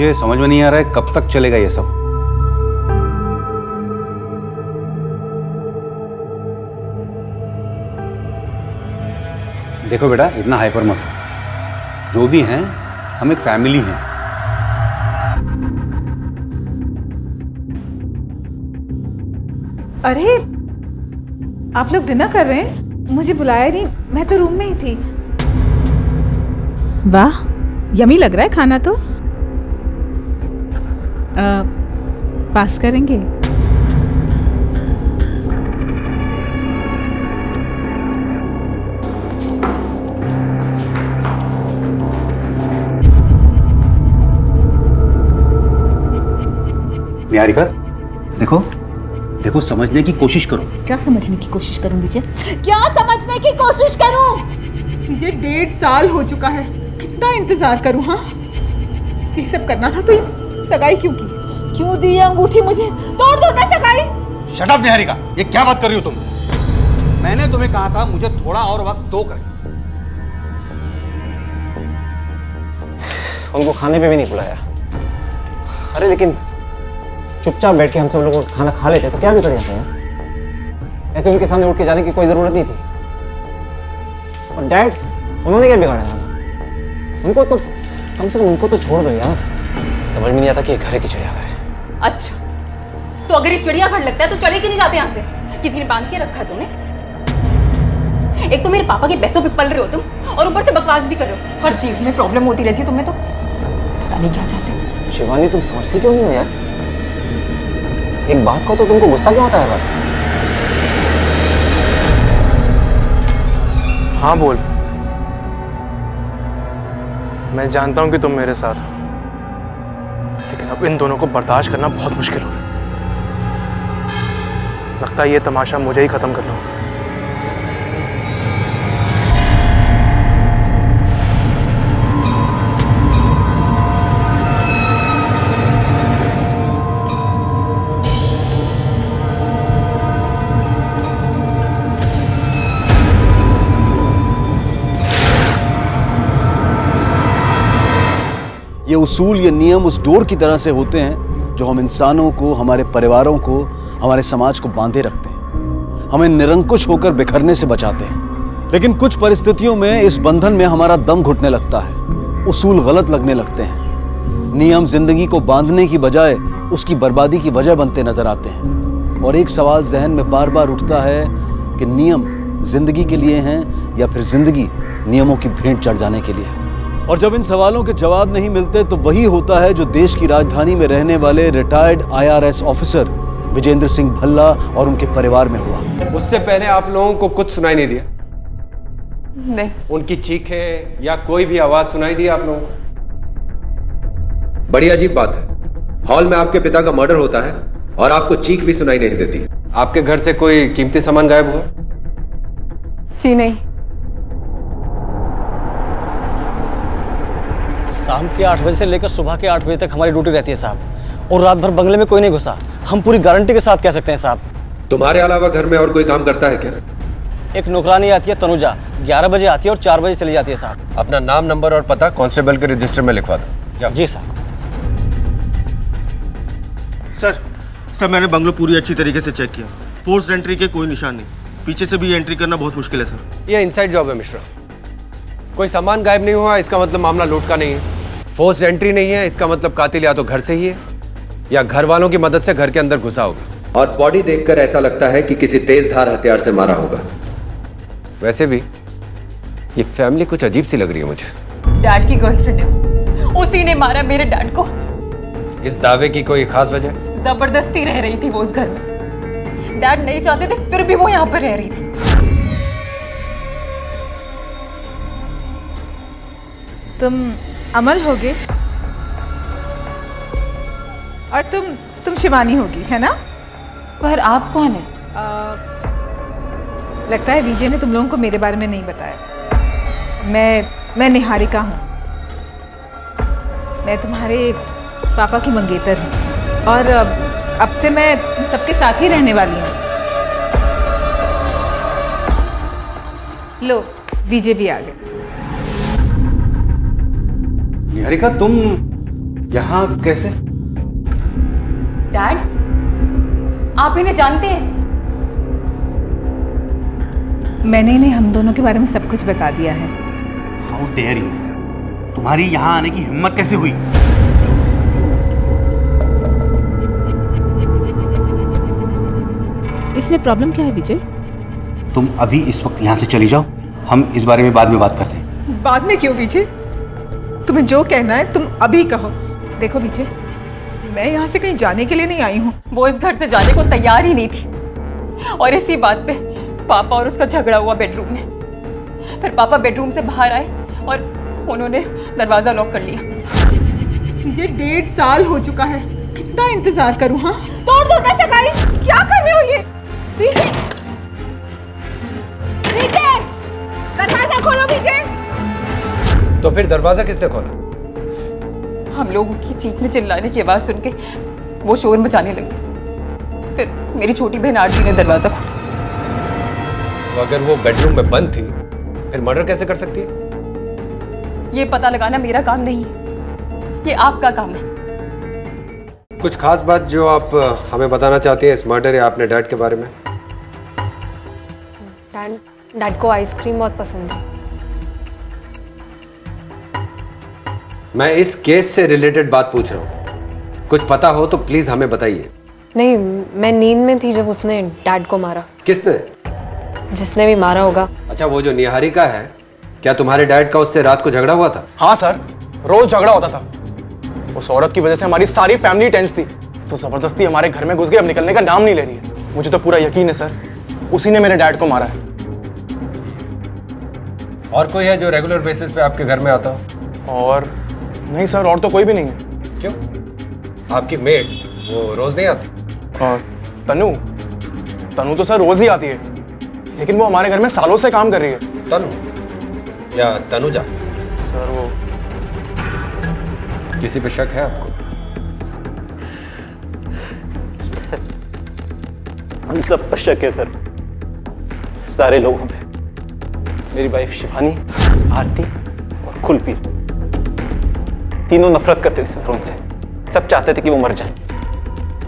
मुझे समझ में नहीं आ रहा है कब तक चलेगा ये सब। देखो बेटा, इतना हाइपर मत हो। जो भी हैं, हम एक फैमिली हैं। अरे आप लोग डिनर कर रहे हैं? मुझे बुलाया नहीं, मैं तो रूम में ही थी। वाह, यमी लग रहा है खाना तो। पास करेंगे? निहारिका, देखो देखो, समझने की कोशिश करो। क्या समझने की कोशिश करूं विजय? क्या समझने की कोशिश करूं? विजय 1.5 साल हो चुका है, कितना इंतजार करूं? हाँ, ये सब करना था तो ये सगाई क्यों की? क्यों दी अंगूठी मुझे? तोड़ दो ना सगाई। शट अप निहारिका, ये क्या बात कर रही हो तुम? मैंने तुम्हें कहा था मुझे थोड़ा और वक्त दो करके। उनको खाने पे भी नहीं बुलाया। अरे लेकिन चुपचाप बैठ के हम सब लोग खाना खा लेते तो क्या बिगड़ जाता है? ऐसे उनके सामने उठ के जाने की कोई जरूरत नहीं थी। और डैड, उन्होंने क्या बिगाड़ा यार? उनको तो कम से कम उनको तो छोड़ दो यार। समझ में नहीं आता कि ये घर है कि चिड़ियाघर है। अच्छा, तो अगर ये चिड़ियाघर लगता है तो चले क्यों नहीं जाते यहाँ से? किसी ने बांध के रखा है तुम्हें? एक तो मेरे पापा के पैसों पे पल रहे हो तुम, और ऊपर से बकवास भी कर रहे हो। हर चीज में प्रॉब्लम होती रहती है तुम्हें, तो पता नहीं क्या चाहते हो। शिवानी, तुम समझती क्यों नहीं हो यार? एक बात को तो तुमको गुस्सा क्यों आता है बात? हाँ बोल। मैं जानता हूं कि तुम मेरे साथ हो, लेकिन अब इन दोनों को बर्दाश्त करना बहुत मुश्किल हो गया। लगता है ये तमाशा मुझे ही खत्म करना होगा। ये उसूल, ये नियम उस डोर की तरह से होते हैं जो हम इंसानों को, हमारे परिवारों को, हमारे समाज को बांधे रखते हैं, हमें निरंकुश होकर बिखरने से बचाते हैं। लेकिन कुछ परिस्थितियों में इस बंधन में हमारा दम घुटने लगता है, उसूल गलत लगने लगते हैं, नियम जिंदगी को बांधने की बजाय उसकी बर्बादी की वजह बनते नजर आते हैं। और एक सवाल जहन में बार बार उठता है कि नियम जिंदगी के लिए हैं या फिर जिंदगी नियमों की भेंट चढ़ जाने के लिए है। और जब इन सवालों के जवाब नहीं मिलते तो वही होता है जो देश की राजधानी में रहने वाले retired IRS officer Vijendra Singh Bhalla और उनके परिवार में हुआ। उससे पहले आप लोगों को कुछ सुनाई नहीं दिया? नहीं। उनकी चीखें या कोई भी आवाज सुनाई दी आप लोगों को? बड़ी अजीब बात है, हॉल में आपके पिता का मर्डर होता है और आपको चीख भी सुनाई नहीं देती। आपके घर से कोई कीमती सामान गायब हुआ? जी नहीं। शाम के 8 बजे से लेकर सुबह के 8 बजे तक हमारी ड्यूटी रहती है साहब, और रात भर बंगले में कोई नहीं घुसा। हम पूरी गारंटी के साथ कह सकते हैं साहब। तुम्हारे अलावा घर में और कोई काम करता है क्या? एक नौकरानी आती है तनुजा, 11 बजे आती है और 4 बजे चली जाती है साहब। अपना नाम, नंबर और पता कांस्टेबल के रजिस्टर में लिखवा दो। जी साहब। सर मैंने बंगलो पूरी अच्छी तरीके से चेक किया, फोर्स एंट्री के कोई निशान नहीं। पीछे से भी एंट्री करना बहुत मुश्किल है सर। ये इनसाइड जॉब है मिश्रा। कोई सामान गायब नहीं हुआ इसका मतलब मामला लूट का नहीं है। फोर्स एंट्री नहीं है इसका मतलब कातिल या तो घर से ही है या घर वालों की मदद से घर के अंदर घुसा होगा। और बॉडी देखकर ऐसा लगता है कि किसी तेज धार हथियार से मारा होगा। वैसे भी ये फैमिली कुछ अजीब सी लग रही है मुझे। डैड की गर्लफ्रेंड है, उसी ने मारा मेरे डैड को। इस दावे की कोई खास वजह? जबरदस्ती रह रही थी वो उस घर में। डैड नहीं चाहते थे फिर भी वो यहाँ पर रह रही थी। तुम अमल होगे और तुम शिवानी होगी, है ना? पर आप कौन है? लगता है विजय ने तुम लोगों को मेरे बारे में नहीं बताया। मैं निहारिका हूँ। मैं तुम्हारे पापा की मंगेतर हूँ और अब से मैं सबके साथ ही रहने वाली हूँ। लो, विजय भी आ गए। निहारिका, तुम यहाँ कैसे? डैड, आप इन्हें जानते हैं? मैंने इन्हें हम दोनों के बारे में सब कुछ बता दिया है। How dare you! तुम्हारी यहाँ आने की हिम्मत कैसे हुई? इसमें प्रॉब्लम क्या है विजय? तुम अभी इस वक्त यहाँ से चली जाओ, हम इस बारे में बाद में बात करते हैं। बाद में क्यों विजय? तुम्हें जो कहना है तुम अभी कहो। देखो विजय, मैं यहाँ से कहीं जाने के लिए नहीं आई हूँ। वो इस घर से जाने को तैयार ही नहीं थी और इसी बात पे पापा और उसका झगड़ा हुआ बेडरूम में। फिर पापा बेडरूम से बाहर आए और उन्होंने दरवाजा लॉक कर लिया। विजय 1.5 साल हो चुका है, कितना इंतजार करूँ? हाँ, तोड़ दो ना सगाई। क्या कर रहे हो ये? विजय, विजय, दरवाजा खोलो विजय। तो फिर दरवाजा किसने खोला? हम लोगों की चीखने चिल्लाने की आवाज सुन के वो शोर मचाने लगे। फिर मेरी छोटी बहन आरती ने दरवाजा खोला। तो अगर वो बेडरूम में बंद थी फिर मर्डर कैसे कर सकती है? ये पता लगाना मेरा काम नहीं है, ये आपका काम है। कुछ खास बात जो आप हमें बताना चाहती हैं इस मर्डर या अपने डैड के बारे में? डैड को आइसक्रीम बहुत पसंद है। मैं इस केस से रिलेटेड बात पूछ रहा हूँ, कुछ पता हो तो प्लीज हमें बताइए। नहीं, मैं नींद में थी जब उसने डैड को मारा। किसने? जिसने भी मारा होगा। अच्छा, वो जो निहारिका है, क्या तुम्हारे डैड का उससे रात को झगड़ा हुआ था? हाँ सर, रोज झगड़ा होता था। उस औरत की वजह से हमारी सारी फैमिली टेंस थी, तो जबरदस्ती हमारे घर में घुस गई, अब निकलने का नाम नहीं ले रही है। मुझे तो पूरा यकीन है सर, उसी ने मेरे डैड को मारा है। और कोई है जो रेगुलर बेसिस पे आपके घर में आता हो? और नहीं सर, और तो कोई भी नहीं है। क्यों? आपकी मेड वो रोज नहीं आती? और तनु तो सर रोज ही आती है, लेकिन वो हमारे घर में सालों से काम कर रही है। तनु या तनुजा? सर वो किसी पे शक है आपको? हम सब पर शक है सर, सारे लोगों पे। मेरी वाइफ शिवानी, आरती और कुलपी, तीनों नफरत करते थे सर उनसे। सब चाहते थे कि वो मर जाए।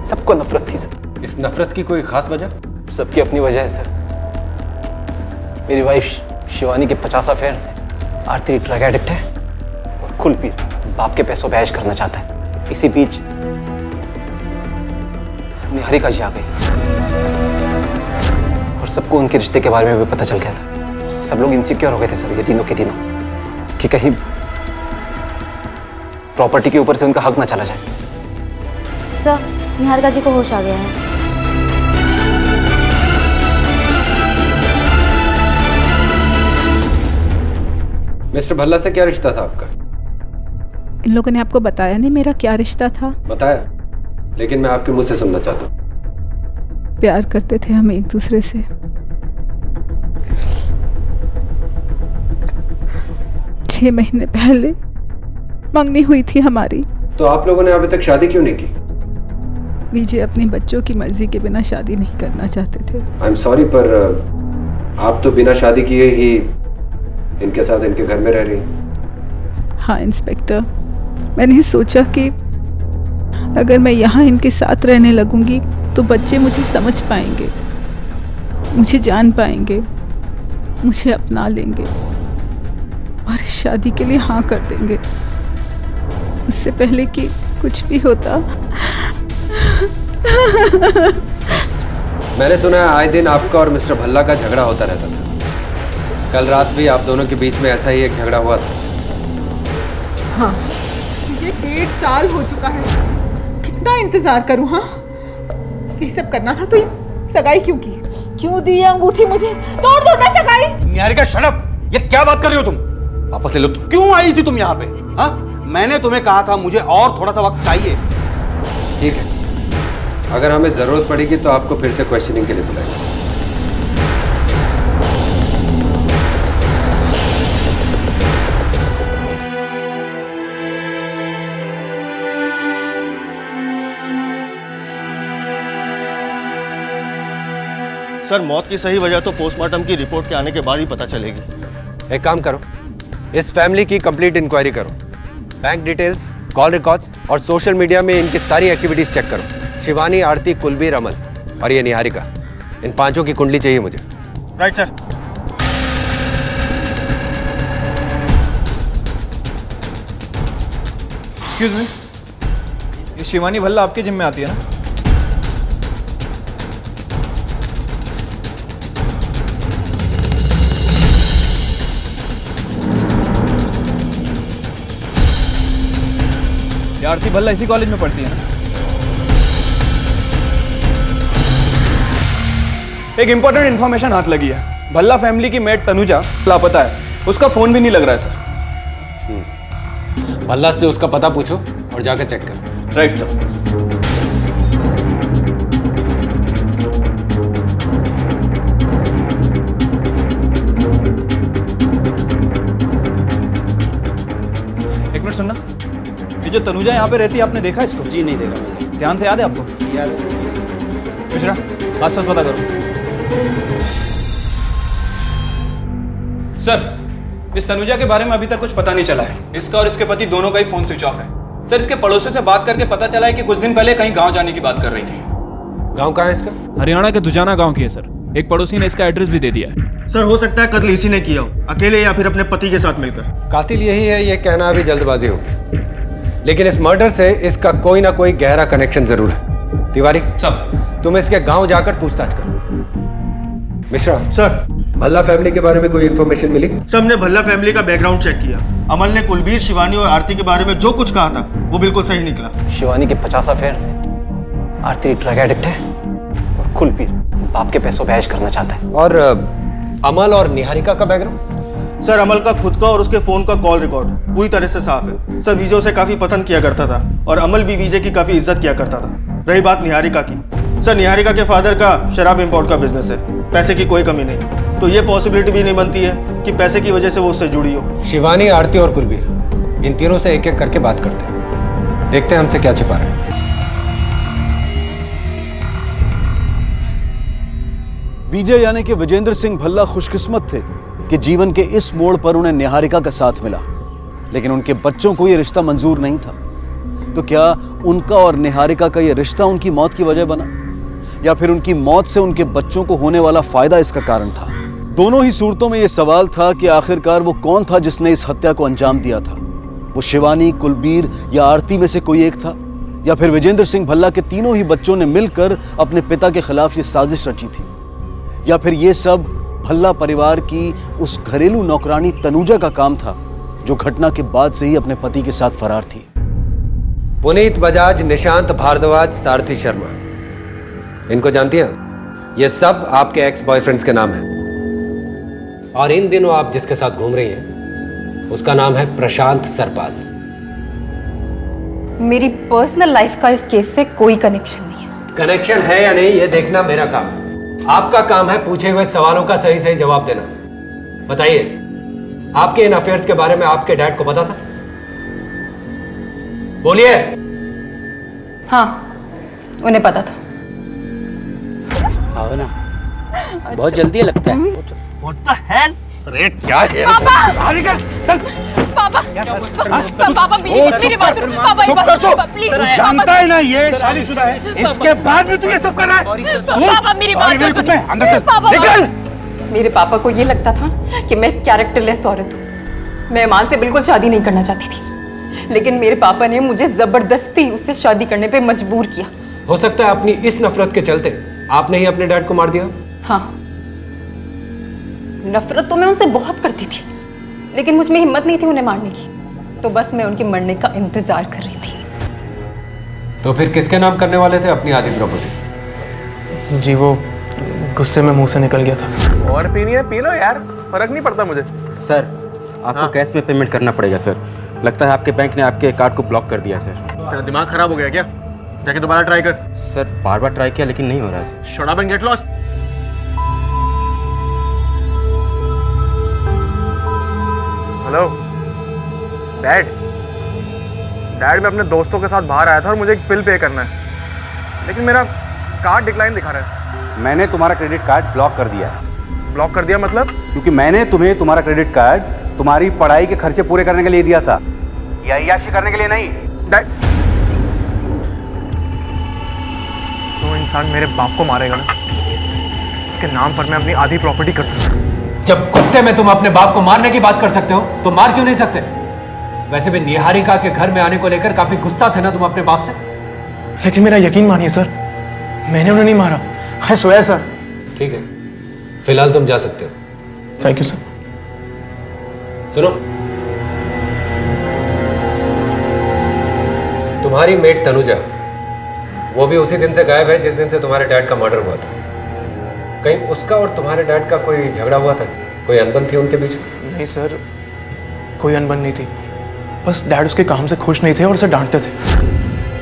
सबको नफरत थी सर। इस नफरत की कोई खास वजह? सबकी अपनी वजह है सर। मेरी वाइफ शिवानी के 50 अफेयर्स हैं, आरती ड्रग एडिक्ट है और कुलपी बाप के पैसों पे ऐश करना चाहता है। इसी बीच निहारिका जी आ गई और सबको उनके रिश्ते के बारे में भी पता चल गया था। सब लोग इनसिक्योर हो गए थे सर, ये तीनों के तीनों, कि कहीं प्रॉपर्टी के ऊपर से उनका हक ना चला जाए। सर, निहारिका जी को होश आ गया है। मिस्टर भल्ला से क्या रिश्ता था आपका? इन लोगों ने आपको बताया नहीं मेरा क्या रिश्ता था? बताया, लेकिन मैं आपके मुंह से सुनना चाहता हूँ। प्यार करते थे हम एक दूसरे से। 6 महीने पहले मंगनी हुई थी हमारी। तो आप लोगों ने अभी तक शादी क्यों नहीं की? विजय अपने बच्चों की मर्जी के बिना शादी नहीं करना चाहते थे। आई एम सॉरी, पर आप तो बिना शादी किए ही इनके साथ इनके घर में रह रही हैं। हाँ इंस्पेक्टर, मैंने सोचा कि अगर मैं यहाँ इनके साथ रहने लगूंगी तो बच्चे मुझे समझ पाएंगे, मुझे जान पाएंगे, मुझे अपना लेंगे और शादी के लिए हाँ कर देंगे। उससे पहले कि कुछ भी होता। मैंने सुना है आए दिन आपका और मिस्टर भल्ला का झगड़ा होता रहता था। कल रात भी आप दोनों के बीच में ऐसा ही एक झगड़ा हुआ था। हाँ, ये 1.5 साल हो चुका है, कितना इंतजार करूँ? हाँ, ये सब करना था तो ये सगाई क्यों की? क्यों दी अंगूठी मुझे? तोड़ दो ना सगाई। Niharika shut up! ये क्या बात कर रही हो तुम? वापस ले लो। क्यों आई थी तुम यहाँ पे? हाँ, मैंने तुम्हें कहा था मुझे और थोड़ा सा वक्त चाहिए। ठीक है, अगर हमें जरूरत पड़ेगी तो आपको फिर से क्वेश्चनिंग के लिए बुलाएंगे। सर, मौत की सही वजह तो पोस्टमार्टम की रिपोर्ट के आने के बाद ही पता चलेगी। एक काम करो, इस फैमिली की कंप्लीट इंक्वायरी करो, बैंक डिटेल्स, कॉल रिकॉर्ड्स और सोशल मीडिया में इनकी सारी एक्टिविटीज चेक करो। शिवानी, आरती, कुलबीर, अमल और ये निहारिका, इन पांचों की कुंडली चाहिए मुझे। Right sir. एक्सक्यूज मी, ये शिवानी भल्ला आपके जिम में आती है ना? ये आरती भल्ला इसी कॉलेज में पढ़ती है ना? एक इंपॉर्टेंट इन्फॉर्मेशन हाथ लगी है। भल्ला फैमिली की मेट तनुजा लापता है, उसका फोन भी नहीं लग रहा है सर। भल्ला से उसका पता पूछो और जाकर चेक कर। Right sir. एक मिनट सुनना, ये जो तनुजा यहाँ पे रहती है आपने देखा इसको? जी नहीं देखा मैंने। ध्यान से याद है आपको? याद है। मिश्रा, साथ साथ पता करो। सर, इस तनुजा के बारे में अभी तक कुछ पता नहीं चला है। इसका और इसके पति दोनों का ही फोन स्विच ऑफ है। सर, इसके पड़ोसियों से बात करके पता चला है कि कुछ दिन पहले कहीं गांव जाने की बात कर रही थी। गांव कहाँ है इसका? हरियाणा के दुजाना गांव की है सर। एक पड़ोसी ने इसका एड्रेस भी दे दिया है। सर हो सकता है कत्ल इसी ने किया हो, अकेले या फिर अपने पति के साथ मिलकर। कातिल यही है, ये कहना अभी जल्दबाजी होगी, लेकिन इस मर्डर से इसका कोई ना कोई गहरा कनेक्शन जरूर है। तिवारी सब तुम इसके गांव जाकर पूछताछ करो। मिश्रा सर, भल्ला फैमिली के बारे में कोई इन्फॉर्मेशन मिली? सबने भल्ला फैमिली का बैकग्राउंड चेक किया। अमल ने कुलबीर, शिवानी और आरती के बारे में जो कुछ कहा था वो बिल्कुल सही निकला। शिवानी के 50 अफेयर से आरती ड्रग एडिक्ट है और कुलबीर बाप के पैसों पे ऐश करना चाहता है। और अमल और निहारिका का बैकग्राउंड? सर, अमल का खुद का और उसके फोन का कॉल रिकॉर्ड पूरी तरह से साफ है। सर, विजय उसे काफी पसंद किया करता था और अमल भी विजय की काफी इज्जत किया करता था। रही बात निहारिका की, सर निहारिका के फादर का शराब इंपोर्ट का बिजनेस है, पैसे की कोई कमी नहीं, तो ये पॉसिबिलिटी भी नहीं बनती है कि पैसे की वजह से वो उससे जुड़ी हो। शिवानी, आरती और कुलबीर, इन तीनों से एक एक करके बात करते हैं, देखते हैं हमसे क्या छिपा रहे हैं। विजय यानी कि विजेंद्र सिंह भल्ला खुशकिस्मत थे कि जीवन के इस मोड़ पर उन्हें निहारिका का साथ मिला, लेकिन उनके बच्चों को यह रिश्ता मंजूर नहीं था। तो क्या उनका और निहारिका का यह रिश्ता उनकी मौत की वजह बना, या फिर उनकी मौत से उनके बच्चों को होने वाला फायदा इसका कारण था? दोनों ही सूरतों में यह सवाल था कि आखिरकार वो कौन था जिसने इस हत्या को अंजाम दिया था। वो शिवानी, कुलबीर या आरती में से कोई एक था, या फिर विजेंद्र सिंह भल्ला के तीनों ही बच्चों ने मिलकर अपने पिता के खिलाफ ये साजिश रची थी, या फिर ये सब भल्ला परिवार की उस घरेलू नौकरानी तनुजा का काम था जो घटना के बाद से ही अपने पति के साथ फरार थी। पुनीत बजाज, निशांत भारद्वाज, सारथी शर्मा, इनको जानती हैं? ये सब आपके एक्स बॉयफ्रेंड्स के नाम हैं, और इन दिनों आप जिसके साथ घूम रही हैं उसका नाम है प्रशांत सरपाल। मेरी पर्सनल लाइफ का इस केस से कोई कनेक्शन नहीं है। कनेक्शन है या नहीं ये देखना मेरा काम है। आपका काम है पूछे हुए सवालों का सही सही जवाब देना। बताइए, आपके इन अफेयर्स के बारे में आपके डैड को पता था? बोलिए। हाँ, उन्हें पता था। आओ ना, बहुत जल्दी लगता है। What the hell? अरे क्या है? पापा, पापा मेरी बात सुनो। पापा चुप कर तू। प्लीज। जानता है ना ये शादीशुदा है, इसके बाद भी तू ये सब कर रहा है। पापा मेरी बात सुनो। अंदर चल, निकल। मेरे पापा को ये लगता था कि मैं कैरेक्टरलेस औरत हूँ। मैं ईमान से बिल्कुल शादी नहीं करना चाहती थी, लेकिन मेरे पापा ने मुझे जबरदस्ती उससे शादी करने पे मजबूर किया। हो सकता है अपनी इस नफरत के चलते आपने ही अपने डैड को मार दिया। हाँ, नफरत तो मैं उनसे बहुत करती थी, लेकिन मुझ में हिम्मत नहीं थी उन्हें मारने की, तो बस मैं उनके मरने का इंतजार कर रही थी। तो फिर किसके नाम करने वाले थे अपनी आधी प्रॉपर्टी? जी वो गुस्से में मुंह से निकल गया था। और पीनी है पी लो यार, फर्क नहीं पड़ता मुझे। सर, आपको कैश में पेमेंट करना पड़ेगा सर। लगता है आपके बैंक ने आपके कार्ड को ब्लॉक कर दिया सर। तेरा दिमाग खराब हो गया क्या? जाके दोबारा ट्राई कर। सर, बार बार ट्राई किया लेकिन नहीं हो रहा है sir. Shut up and get lost. Hello dad. Dad, मैं अपने दोस्तों के साथ बाहर आया था और मुझे एक बिल पे करना है, लेकिन मेरा कार्ड डिक्लाइन दिखा रहा है। मैंने तुम्हारा क्रेडिट कार्ड ब्लॉक कर दिया है। ब्लॉक कर दिया मतलब? क्योंकि मैंने तुम्हें तुम्हारा क्रेडिट कार्ड तुम्हारी पढ़ाई के खर्चे पूरे करने के लिए दिया था, या अय्याशी करने के लिए नहीं। डैड, जो इंसान मेरे बाप को मारेगा ना, उसके नाम पर मैं अपनी आधी प्रॉपर्टी कर दूंगा। जब गुस्से में तुम अपने बाप को मारने की बात कर सकते हो तो मार क्यों नहीं सकते? वैसे भी निहारिका के घर में आने को लेकर काफी गुस्सा थे ना तुम अपने बाप से? लेकिन मेरा यकीन मानिए सर, मैंने उन्हें नहीं मारा। I swear sir. ठीक है, फिलहाल तुम जा सकते हो। Thank you sir. सुनो, तुम्हारी मेट तनुजा, वो भी उसी दिन से गायब है जिस दिन से तुम्हारे डैड का मर्डर हुआ था। कहीं उसका और तुम्हारे डैड का कोई झगड़ा हुआ था? कोई अनबन थी उनके बीच में? नहीं सर, कोई अनबन नहीं थी। बस डैड उसके काम से खुश नहीं थे और उसे डांटते थे।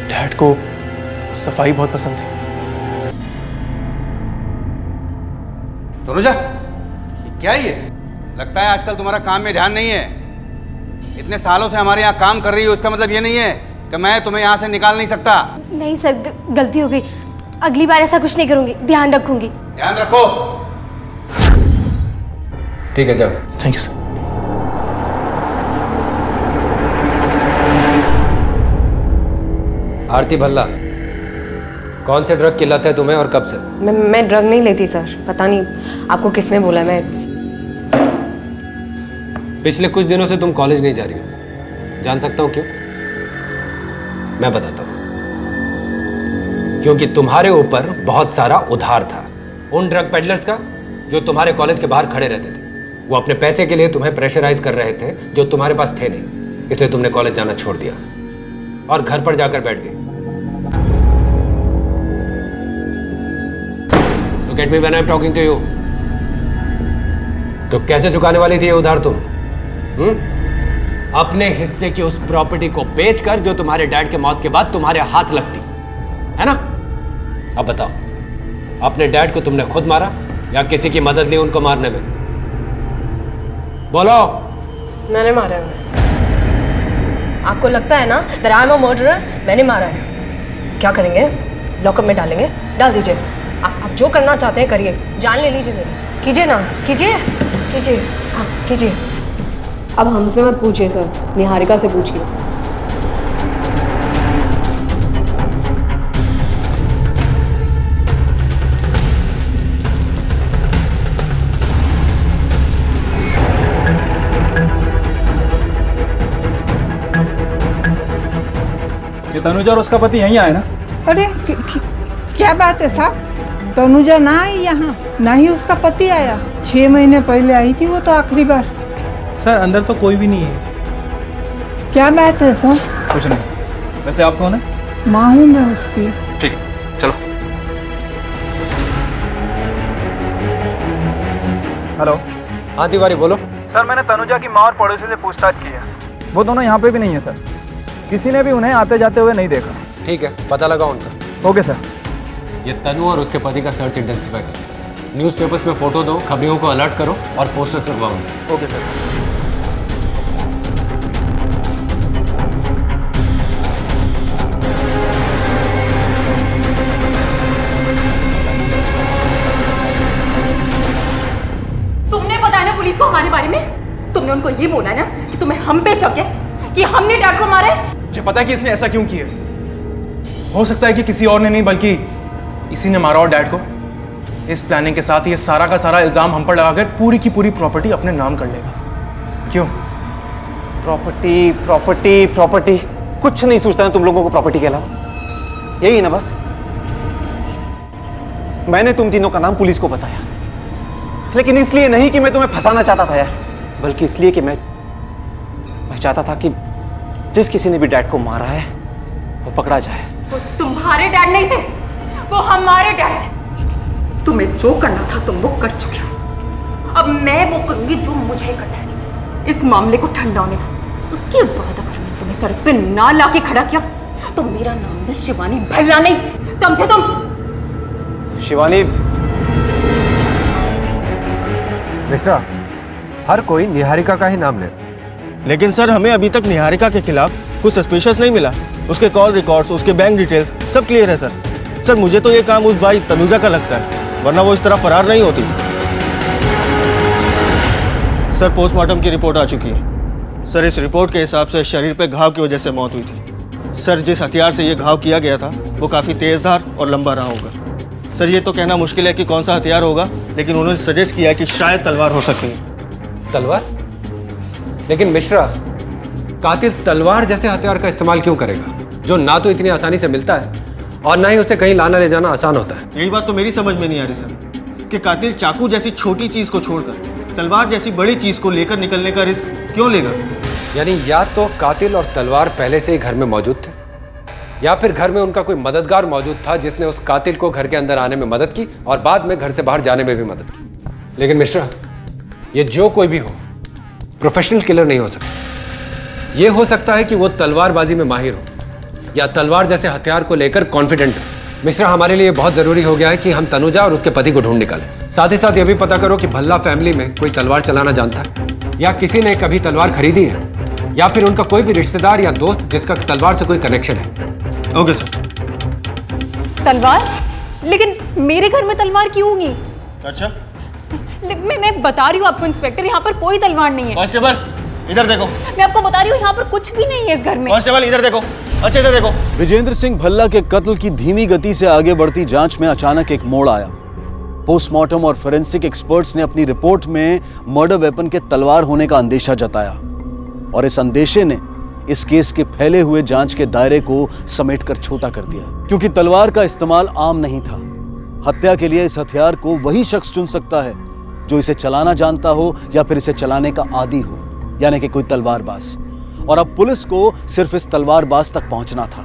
डैड को सफाई बहुत पसंद थी। तनुजा, क्या ये? लगता है आजकल तुम्हारा काम में ध्यान नहीं है। इतने सालों से हमारे यहाँ काम कर रही हो, इसका मतलब ये नहीं है कि मैं तुम्हें यहाँ से निकाल नहीं सकता। नहीं सर, गलती हो गई। अगली बार ऐसा कुछ नहीं करूंगी, ध्यान रखूंगी। ध्यान रखो। ठीक है, जाओ। Thank you sir. Aarti Bhalla, कौन से ड्रग की लत है तुम्हें और कब से? मैं ड्रग नहीं लेती सर, पता नहीं आपको किसने बोला। मैं पिछले कुछ दिनों से तुम कॉलेज नहीं जा रही हो, जान सकता हूं क्यों? मैं बताता हूं। क्योंकि तुम्हारे ऊपर बहुत सारा उधार था उन ड्रग पेडलर्स का जो तुम्हारे कॉलेज के बाहर खड़े रहते थे। वो अपने पैसे के लिए तुम्हें प्रेशराइज कर रहे थे जो तुम्हारे पास थे नहीं, इसलिए तुमने कॉलेज जाना छोड़ दिया और घर पर जाकर बैठ गई। Look at me when I'm talking to you. तो कैसे चुकाने वाली थी ये उधार तुम? अपने हिस्से की उस प्रॉपर्टी को बेचकर जो तुम्हारे डैड के मौत के बाद तुम्हारे हाथ लगती, है ना? अब बताओ, अपने डैड को तुमने खुद मारा या किसी की मदद ली उनको मारने में? बोलो। मैंने मारा है। आपको लगता है ना that I'm a murderer? मैंने मारा है। क्या करेंगे? लॉकअप में डालेंगे? डाल दीजिए। आप जो करना चाहते हैं करिए, जान ले लीजिए मेरी। कीजिए ना, कीजिए कीजिए, हाँ कीजिए। अब हमसे मत पूछिए सर, निहारिका से पूछिए। ये तनुजा और उसका पति यहीं आए ना? अरे क्या बात है साहब, तनुजा ना आई यहाँ, ना ही उसका पति आया। 6 महीने पहले आई थी वो तो आखिरी बार। सर अंदर तो कोई भी नहीं है। क्या बात है सर? कुछ नहीं। वैसे आप कौन है? माँ हूँ मैं उसकी। ठीक, चलो। हेलो। हाँ तिवारी बोलो। सर मैंने तनुजा की माँ और पड़ोसी से पूछताछ की है। वो दोनों यहाँ पे भी नहीं है सर, किसी ने भी उन्हें आते जाते हुए नहीं देखा। ठीक है, पता लगा उनका। Okay sir. ये तनु और उसके पति का सर्च इंटेंसिफाई करो। न्यूज़पेपर्स में फोटो दो, खबरियों को अलर्ट करो और पोस्टर्स लगवाओ उनके। Okay sir. तुमने बताया ना पुलिस को हमारे बारे में? तुमने उनको ये बोला ना कि तुम्हें हम पे शक है कि हमने डैड को मारा है? मुझे पता है कि इसने ऐसा क्यों किया। हो सकता है कि किसी और ने नहीं बल्कि इसी ने मारा और डैड को। इस प्लानिंग के साथ ये सारा का सारा इल्जाम हम पर लगाकर पूरी की पूरी प्रॉपर्टी अपने नाम कर लेगा। क्यों? प्रॉपर्टी प्रॉपर्टी प्रॉपर्टी, कुछ नहीं सोचता ना तुम लोगों को प्रॉपर्टी के अलावा? यही ना बस। मैंने तुम तीनों का नाम पुलिस को बताया, लेकिन इसलिए नहीं कि मैं तुम्हें फंसाना चाहता था यार, बल्कि इसलिए कि मैं चाहता था कि जिस किसी ने भी डैड को मारा है वो पकड़ा जाए। वो तुम्हारे डैड नहीं थे, वो हमारे डैड थे। तुम्हें जो करना था तुम वो कर चुके हो। अब मैं वो करूंगी जो मुझे करना है। इस मामले को ठंडा होने दो, उसके बाद अगर मैं तुम्हें सड़क पे ना लाके खड़ा किया तो मेरा नाम भी शिवानी भल्ला नहीं, समझे तुम? शिवानी मिश्रा, हर कोई निहारिका का ही नाम ले, लेकिन सर हमें अभी तक निहारिका के खिलाफ कुछ सस्पिशियस नहीं मिला। उसके कॉल रिकॉर्ड्स, उसके बैंक डिटेल्स सब क्लियर है सर। सर मुझे तो ये काम उस भाई तनुजा का लगता है, वरना वो इस तरह फरार नहीं होती। सर पोस्टमार्टम की रिपोर्ट आ चुकी है। सर इस रिपोर्ट के हिसाब से शरीर पे घाव की वजह से मौत हुई थी। सर, जिस हथियार से ये घाव किया गया था वो काफ़ी तेज़धार और लंबा रहा होगा। सर, ये तो कहना मुश्किल है कि कौन सा हथियार होगा, लेकिन उन्होंने सजेस्ट किया कि शायद तलवार हो सकती है। तलवार? लेकिन मिश्रा, कातिल तलवार जैसे हथियार का इस्तेमाल क्यों करेगा, जो ना तो इतनी आसानी से मिलता है और ना ही उसे कहीं लाना ले जाना आसान होता है। यही बात तो मेरी समझ में नहीं आ रही सर, कि कातिल चाकू जैसी छोटी चीज को छोड़कर तलवार जैसी बड़ी चीज को लेकर निकलने का रिस्क क्यों लेगा? यानी या तो कातिल और तलवार पहले से ही घर में मौजूद थे, या फिर घर में उनका कोई मददगार मौजूद था जिसने उस कातिल को घर के अंदर आने में मदद की और बाद में घर से बाहर जाने में भी मदद की। लेकिन मिश्रा, ये जो कोई भी हो, प्रोफेशनल किलर नहीं हो सकता। ये हो सकता है कि वो तलवारबाजी में माहिर हो या तलवार जैसे हथियार को लेकर कॉन्फिडेंट हो। मिश्रा, हमारे लिए बहुत जरूरी हो गया है कि हम तनुजा और उसके पति को ढूंढ निकालें। साथ ही साथ ये भी पता करो कि भल्ला फैमिली में कोई तलवार चलाना जानता है, या किसी ने कभी तलवार खरीदी है, या फिर उनका कोई भी रिश्तेदार या दोस्त जिसका तलवार से कोई कनेक्शन है। Okay sir. तलवार? लेकिन मेरे घर में तलवार क्यों होगी? अच्छा, मैं बता रही हूँ आपको इंस्पेक्टर, यहाँ पर कोई तलवार नहीं है। कांस्टेबल, इधर देखो। मैं आपको बता रही हूँ यहाँ पर कुछ भी नहीं है इस घर में। कांस्टेबल, इधर देखो, अच्छे से देखो। विजेंद्र सिंह भल्ला के कत्ल की धीमी गति से आगे बढ़ती जांच में अचानक एक मोड़ आया। पोस्टमार्टम और फोरेंसिक एक्सपर्ट्स ने अपनी रिपोर्ट में मर्डर वेपन के तलवार होने का अंदेशा जताया, और इस अंदेशे ने इस केस के फैले हुए जांच के दायरे को समेटकर छोटा कर दिया। क्योंकि तलवार का इस्तेमाल आम नहीं था। हत्या के लिए इस हथियार को वही शख्स चुन सकता है जो इसे चलाना जानता हो या फिर इसे चलाने का आदी हो, यानी कि कोई तलवारबाज। और अब पुलिस को सिर्फ इस तलवारबाज तक पहुंचना था,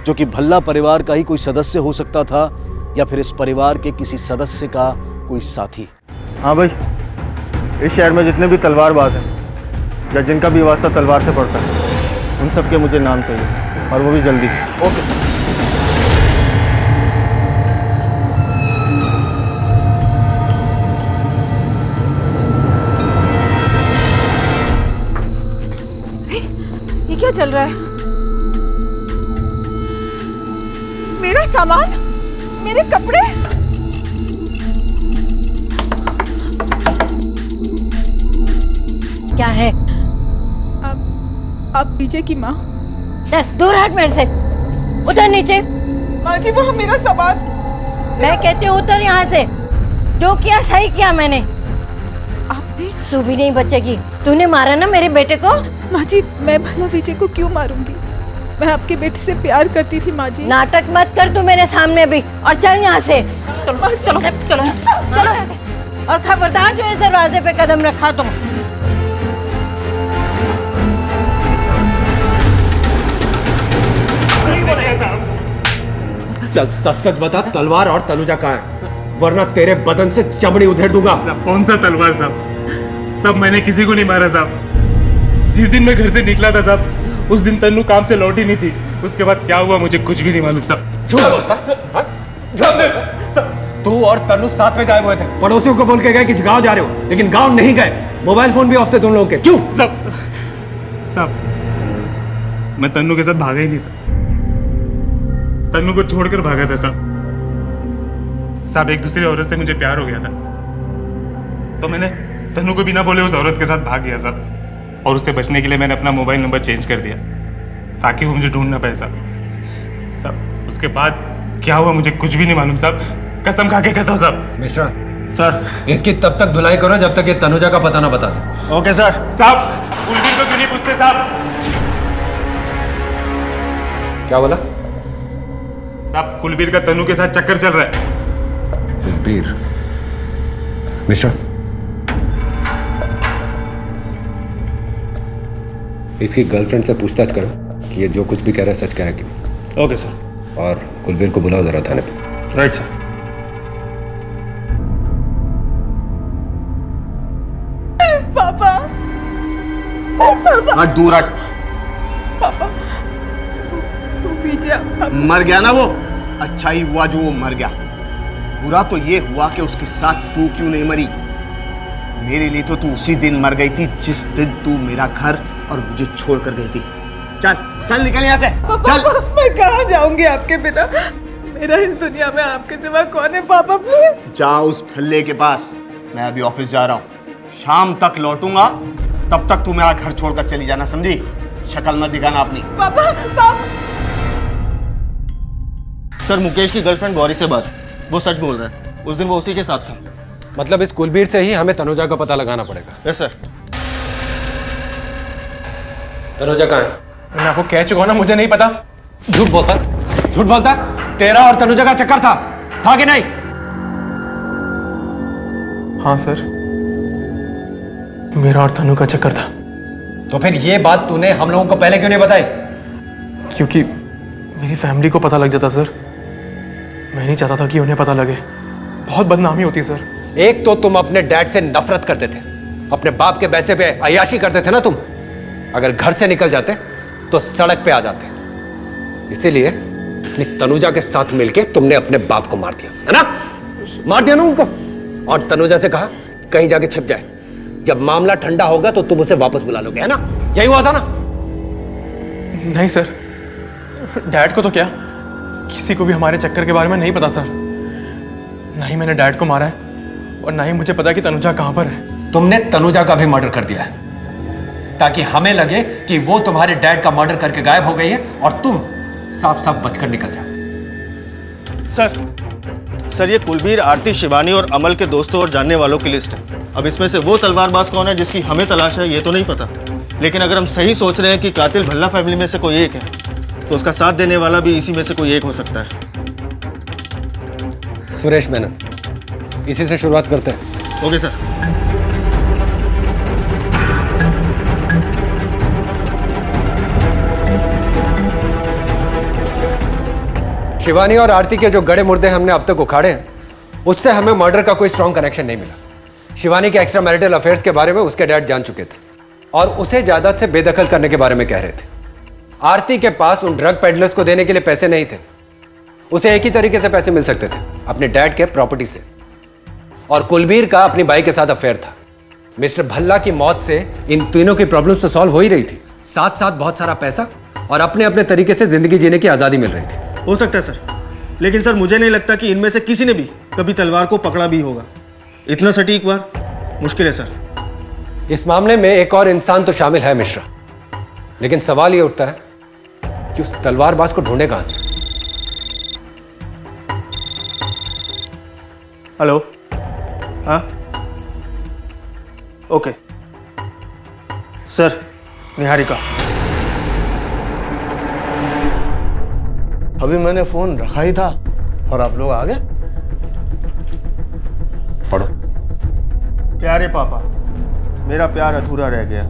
जो कि भल्ला परिवार का ही कोई सदस्य हो सकता था या फिर इस परिवार के किसी सदस्य का कोई साथी। हाँ भाई, इस शहर में जितने भी तलवारबाज हैं या जिनका भी वास्ता तलवार से पड़ता है, उन सब के मुझे नाम चाहिए, और वो भी जल्दी। ओके। ये क्या चल रहा है? मेरा सामान, मेरे कपड़े। क्या है? आप विजय की माँ? दूर हट मेरे से, उतर नीचे। माँ जी, वो मेरा सामान। मैं कहती हूँ उतर यहाँ से। जो किया सही किया मैंने। आपने? तू भी नहीं बचेगी। तूने मारा ना मेरे बेटे को। माँ जी, मैं भला विजय को क्यों मारूंगी? मैं आपके बेटे से प्यार करती थी माँ जी। नाटक मत कर तू मेरे सामने भी, और चल यहाँ से। चलो चलो चलो चलो, और खबरदार जो इस दरवाजे पे कदम रखा तुम। चल सच सच बता, तलवार और तनुजा कहाँ है, वरना तेरे बदन से चमड़ी उधेड़ दूंगा। कौन सा तलवार साहब? सब मैंने किसी को नहीं मारा साहब। जिस दिन मैं घर से निकला था साहब, उस दिन तन्नू काम से लौटी नहीं थी। उसके बाद क्या हुआ मुझे कुछ भी नहीं मालूम साहब। झूठ बोलता? तू और तन्नू साथ में गायब हुए थे। पड़ोसियों को बोल के गए कि गांव जा रहे हो, लेकिन गांव नहीं गए। मोबाइल फोन भी ऑफ थे तुम लोगों के। क्यों? साहब, मैं तन्नू के साथ भागा ही नहीं था। तन्नू को छोड़कर भागा था साहब। एक दूसरी औरत से मुझे प्यार हो गया था, तो मैंने तन्नू को बिना बोले उस औरत के साथ भाग गया साहब। और उससे बचने के लिए मैंने अपना मोबाइल नंबर चेंज कर दिया ताकि वो मुझे ढूंढ ना पाए साहब। उसके बाद क्या हुआ मुझे कुछ भी नहीं मालूम साहब। कसम खा के कहता हूँ साहब। मिश्रा सर, इसकी तब तक धुलाई करो जब तक ये तनुजा का पता ना बता दे। Okay sir. साहब, कुलबीर को क्यों नहीं पूछते साहब? क्या बोला साहब? कुलबीर का तन्नू के साथ चक्कर चल रहा है। कुलबीर? मिश्रा, इसकी गर्लफ्रेंड से पूछताछ करो कि ये जो कुछ भी कह रहा है सच कह रहा है कि नहीं। Okay sir. और कुलबीर को बुलाओ जरा थाने पे। Right sir. पापा, हट, दूर हट। पापा, तू विजय मर गया ना वो? अच्छा ही हुआ जो वो मर गया। बुरा तो ये हुआ कि उसके साथ तू क्यों नहीं मरी। मेरे लिए तो तू उसी दिन मर गई थी जिस दिन तू मेरा घर और मुझे छोड़कर गई थी। चल चल निकल यहाँ से। चल। मैं कहाँ जाऊंगी आपके बिना? मेरा इस दुनिया में आपके सिवा कौन है पापा? प्लीज जा उस फल्ले के पास। मैं अभी ऑफिस जा रहा हूँ, शाम तक लौटूंगा। तब तक तू मेरा घर छोड़कर चली जाना, समझी? शक्ल मत दिखाना अपनी। पापा, पापा। सर मुकेश की गर्लफ्रेंड गौरी से बात, वो सच बोल रहा है, उस दिन वो उसी के साथ था। मतलब इस कुलबीर से ही हमें तनुजा का पता लगाना पड़ेगा। Yes sir. तनुजा कहाँ है? मैं आपको कह चुका हूं ना, मुझे नहीं पता। झूठ बोलता, झूठ बोलता। तेरा और तनुजा का चक्कर था कि नहीं? हाँ सर, मेरा और तनु का चक्कर था। तो फिर ये बात तूने हम लोगों को पहले क्यों नहीं बताई? क्योंकि मेरी फैमिली को पता लग जाता सर। मैं नहीं चाहता था कि उन्हें पता लगे, बहुत बदनामी होती है सर। एक तो तुम अपने डैड से नफरत करते थे, अपने बाप के पैसे पे अय्याशी करते थे ना तुम। अगर घर से निकल जाते तो सड़क पे आ जाते। इसीलिए अपनी तनुजा के साथ मिलके तुमने अपने बाप को मार दिया, है ना? मार दिया ना उनको। और तनुजा से कहा कहीं जाके छिप जाए, जब मामला ठंडा होगा तो तुम उसे वापस बुला लोगे, है ना? यही हुआ था ना? नहीं सर, डैड को तो क्या, किसी को भी हमारे चक्कर के बारे में नहीं पता सर। ना ही मैंने डैड को मारा है और ना ही मुझे पता कि तनुजा कहां पर है। तुमने तनुजा का भी मर्डर कर दिया है ताकि हमें लगे कि वो तुम्हारे डैड का मर्डर करके गायब हो गई है और तुम साफ साफ बचकर निकल जाओ। सर ये कुलबीर, आरती, शिवानी और अमल के दोस्तों और जानने वालों की लिस्ट है। अब इसमें से वो तलवारबाज कौन है जिसकी हमें तलाश है, ये तो नहीं पता। लेकिन अगर हम सही सोच रहे हैं कि कातिल भल्ला फैमिली में से कोई एक है, तो उसका साथ देने वाला भी इसी में से कोई एक हो सकता है। सुरेश मेनन, इसी से शुरुआत करते हैं। Okay sir. शिवानी और आरती के जो गड़े मुर्दे हमने अब तक उखाड़े हैं, उससे हमें मर्डर का कोई स्ट्रॉन्ग कनेक्शन नहीं मिला। शिवानी के एक्स्ट्रा मैरिटल अफेयर्स के बारे में उसके डैड जान चुके थे और उसे जायदाद से बेदखल करने के बारे में कह रहे थे। आरती के पास उन ड्रग पेडलर्स को देने के लिए पैसे नहीं थे। उसे एक ही तरीके से पैसे मिल सकते थे, अपने डैड के प्रॉपर्टी से। और कुलबीर का अपनी बाई के साथ अफेयर था। मिस्टर भल्ला की मौत से इन तीनों की प्रॉब्लम्स तो सॉल्व हो ही रही थी, साथ साथ बहुत सारा पैसा और अपने अपने तरीके से जिंदगी जीने की आजादी मिल रही थी। हो सकता है सर, लेकिन सर मुझे नहीं लगता कि इनमें से किसी ने भी कभी तलवार को पकड़ा भी होगा। इतना सटीक वार मुश्किल है सर। इस मामले में एक और इंसान तो शामिल है मिश्रा, लेकिन सवाल यह उठता है कि उस तलवारबाज को ढूंढे कहां से? हेलो, हाँ ओके सर, निहारिका। अभी मैंने फोन रखा ही था और आप लोग आ गए। पढ़ो। प्यारे पापा, मेरा प्यार अधूरा रह गया।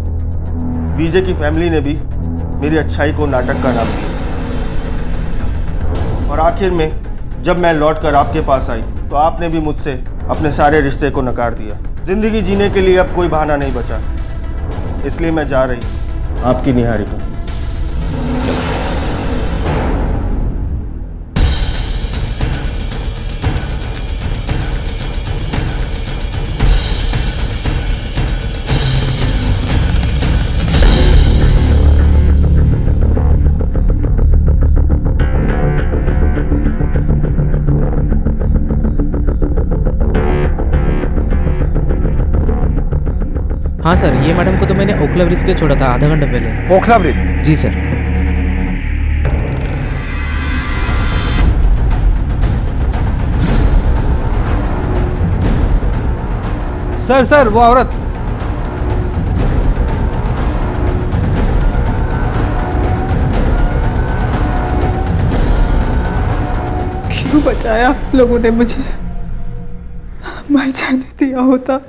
विजय की फैमिली ने भी मेरी अच्छाई को नाटक का नाम दिया और आखिर में जब मैं लौटकर आपके पास आई तो आपने भी मुझसे अपने सारे रिश्ते को नकार दिया। जिंदगी जीने के लिए अब कोई बहाना नहीं बचा, इसलिए मैं जा रही। आपकी निहारिका। हाँ सर, ये मैडम को तो मैंने ओखला ब्रिज पे छोड़ा था आधा घंटा पहले। ओखला ब्रिज? जी सर। सर सर, वो औरत। क्यों बचाया आप लोगों ने मुझे? मर जाने दिया होता।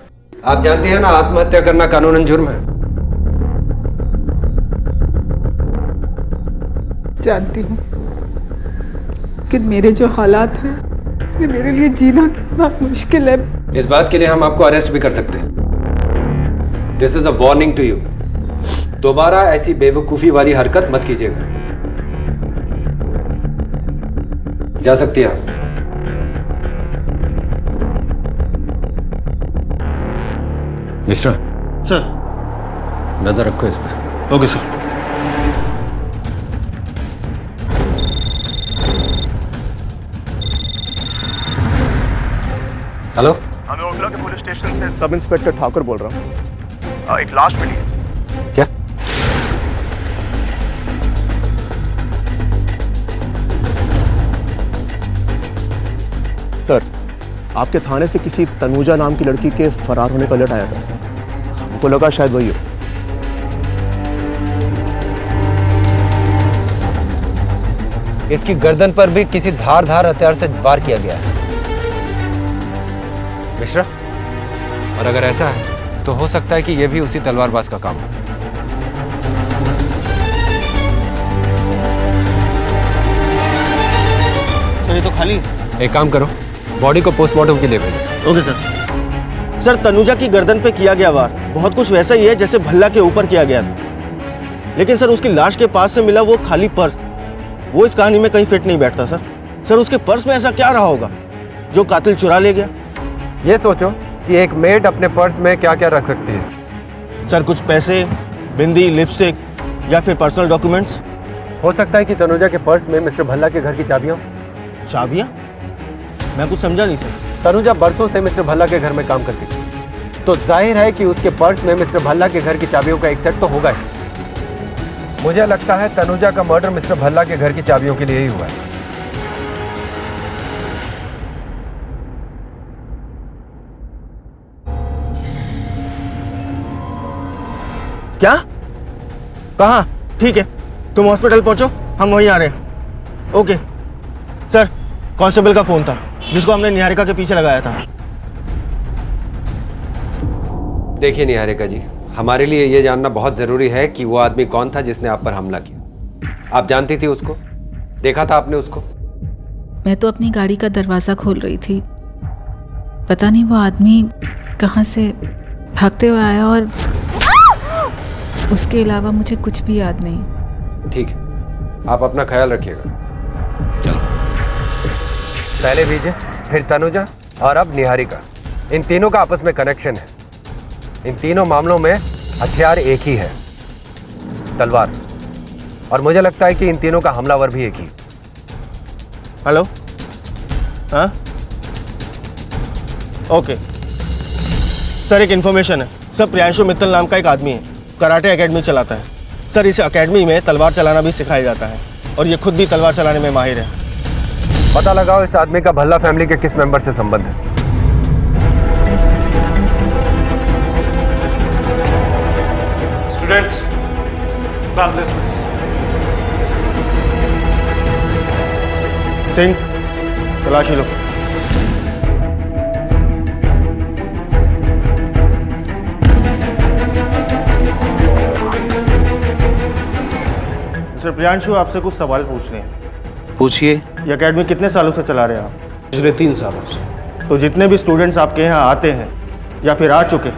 आप जानती हैं ना, आत्महत्या करना कानूनन जुर्म है। जानती हूँ, लेकिन मेरे जो हालात हैं इसमें मेरे लिए जीना कितना मुश्किल है। इस बात के लिए हम आपको अरेस्ट भी कर सकते हैं। This is a warning to you. दोबारा ऐसी बेवकूफी वाली हरकत मत कीजिएगा। जा सकती हैं आप। मिस्टर सर, नजर रखो इस पर। Okay sir. हेलो, हमें ओखला के पुलिस स्टेशन से सब इंस्पेक्टर ठाकुर बोल रहा हूँ। एक लाश मिली है। क्या? सर, आपके थाने से किसी तनुजा नाम की लड़की के फरार होने का अलर्ट आया था। हमको लगा शायद वही हो। इसकी गर्दन पर भी किसी धारदार हथियार से वार किया गया है मिश्रा, और अगर ऐसा है तो हो सकता है कि यह भी उसी तलवारबाज का काम हो। सर, ये तो खाली। एक काम करो, बॉडी को पोस्टमार्टम के लिए भेजो। Okay sir. सर, तनुजा की गर्दन पे किया गया वार बहुत कुछ वैसा ही है जैसे भल्ला के ऊपर किया गया था, लेकिन सर उसकी लाश के पास से मिला वो खाली पर्स, वो इस कहानी में कहीं फिट नहीं बैठता। सर उसके पर्स में ऐसा क्या रहा होगा जो कातिल चुरा ले गया? ये सोचो कि एक मेड अपने पर्स में क्या क्या रख सकती है। सर, कुछ पैसे, बिंदी, लिपस्टिक या फिर पर्सनल डॉक्यूमेंट्स। हो सकता है कि तनुजा के पर्स में मिस्टर भल्ला के घर की चाबियां। चाबियां? मैं कुछ समझा नहीं सर। तनुजा बरसों से मिस्टर भल्ला के घर में काम करती थी, तो जाहिर है कि उसके पर्स में मिस्टर भल्ला के घर की चाबियों का एक सेट तो होगा ही। मुझे लगता है तनुजा का मर्डर मिस्टर भल्ला के घर की चाबियों के लिए ही हुआ है। क्या? कहाँ? ठीक है, तुम हॉस्पिटल पहुंचो, हम वहीं आ रहे हैं। Okay sir. कांस्टेबल का फोन था जिसको हमने निहारिका के पीछे लगाया था। देखिए निहारिका जी, हमारे लिए यह जानना बहुत जरूरी है कि वो आदमी कौन था जिसने आप पर हमला किया। आप जानती थी उसको? देखा था आपने उसको? मैं तो अपनी गाड़ी का दरवाजा खोल रही थी, पता नहीं वो आदमी कहाँ से भागते हुए आया, और उसके अलावा मुझे कुछ भी याद नहीं। ठीक है, आप अपना ख्याल रखिएगा। चलो, पहले विजय, फिर तनुजा और अब निहारिका, इन तीनों का आपस में कनेक्शन है। इन तीनों मामलों में हथियार एक ही है, तलवार, और मुझे लगता है कि इन तीनों का हमलावर भी एक ही। हेलो, हाँ, ओके सर, एक इन्फॉर्मेशन है सर। प्रियांशु मित्तल नाम का एक आदमी है, कराटे एकेडमी चलाता है सर। इस एकेडमी में तलवार चलाना भी सिखाया जाता है और ये खुद भी तलवार चलाने में माहिर है। पता लगाओ इस आदमी का भल्ला फैमिली के किस मेंबर से संबंध है। Students, class dismiss. सिंह, तलाशी लो। मिस्टर प्रियांशु, आपसे कुछ सवाल पूछने हैं। पूछिए। ये एकेडमी कितने सालों से चला रहे हैं आप? पिछले 3 सालों से। तो जितने भी स्टूडेंट्स आपके यहाँ आते हैं या फिर आ चुके,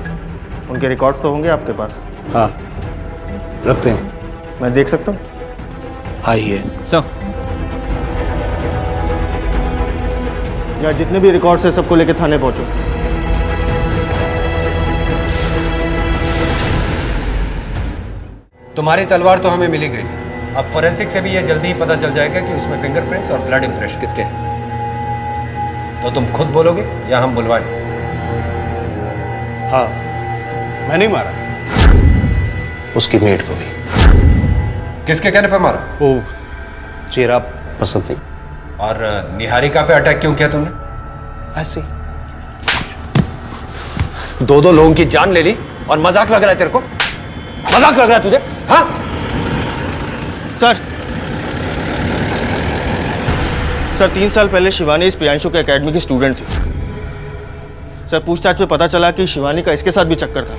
उनके रिकॉर्ड्स तो होंगे आपके पास? हाँ, रखते हैं। मैं देख सकता हूँ? आइए सर। या जितने भी रिकॉर्ड्स हैं सबको लेके थाने पहुँचो। तुम्हारी तलवार तो हमें मिली गई, अब फोरेंसिक से भी ये जल्दी ही पता चल जाएगा कि उसमें फिंगरप्रिंट्स और ब्लड इंप्रेशन किसके हैं। तो तुम खुद बोलोगे या हम बुलवाएं? हाँ, मैं नहीं मारा, उसकी मेड को भी। किसके कहने पे मारा? वो चेहरा पसंद थी। और निहारिका पे अटैक क्यों किया तुमने? ऐसे दो लोगों की जान ले ली और मजाक लग रहा है तेरे को? मजाक लग रहा है तुझे? हाँ सर, 3 साल पहले शिवानी इस प्रियांशु के एकेडमी की स्टूडेंट थी सर। पूछताछ में पता चला कि शिवानी का इसके साथ भी चक्कर था।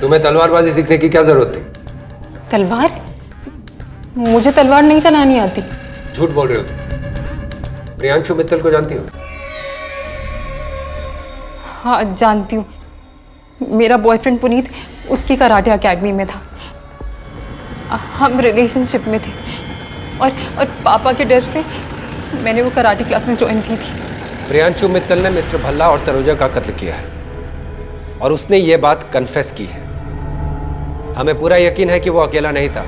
तुम्हें तलवारबाजी सीखने की क्या जरूरत थी? तलवार? मुझे तलवार नहीं चलानी आती। झूठ बोल रहे हो तुम। प्रियांशु मित्तल को जानती हो? हाँ जानती हूँ, मेरा बॉयफ्रेंड पुनीत उसकी कराटे एकेडमी में था। हम रिलेशनशिप में थे और पापा के डर से मैंने वो कराटे क्लासेस ज्वाइन की थी। प्रियांशु मित्तल ने मिस्टर भल्ला और तनुजा का कत्ल किया है और उसने ये बात कन्फेस की है। हमें पूरा यकीन है कि वो अकेला नहीं था।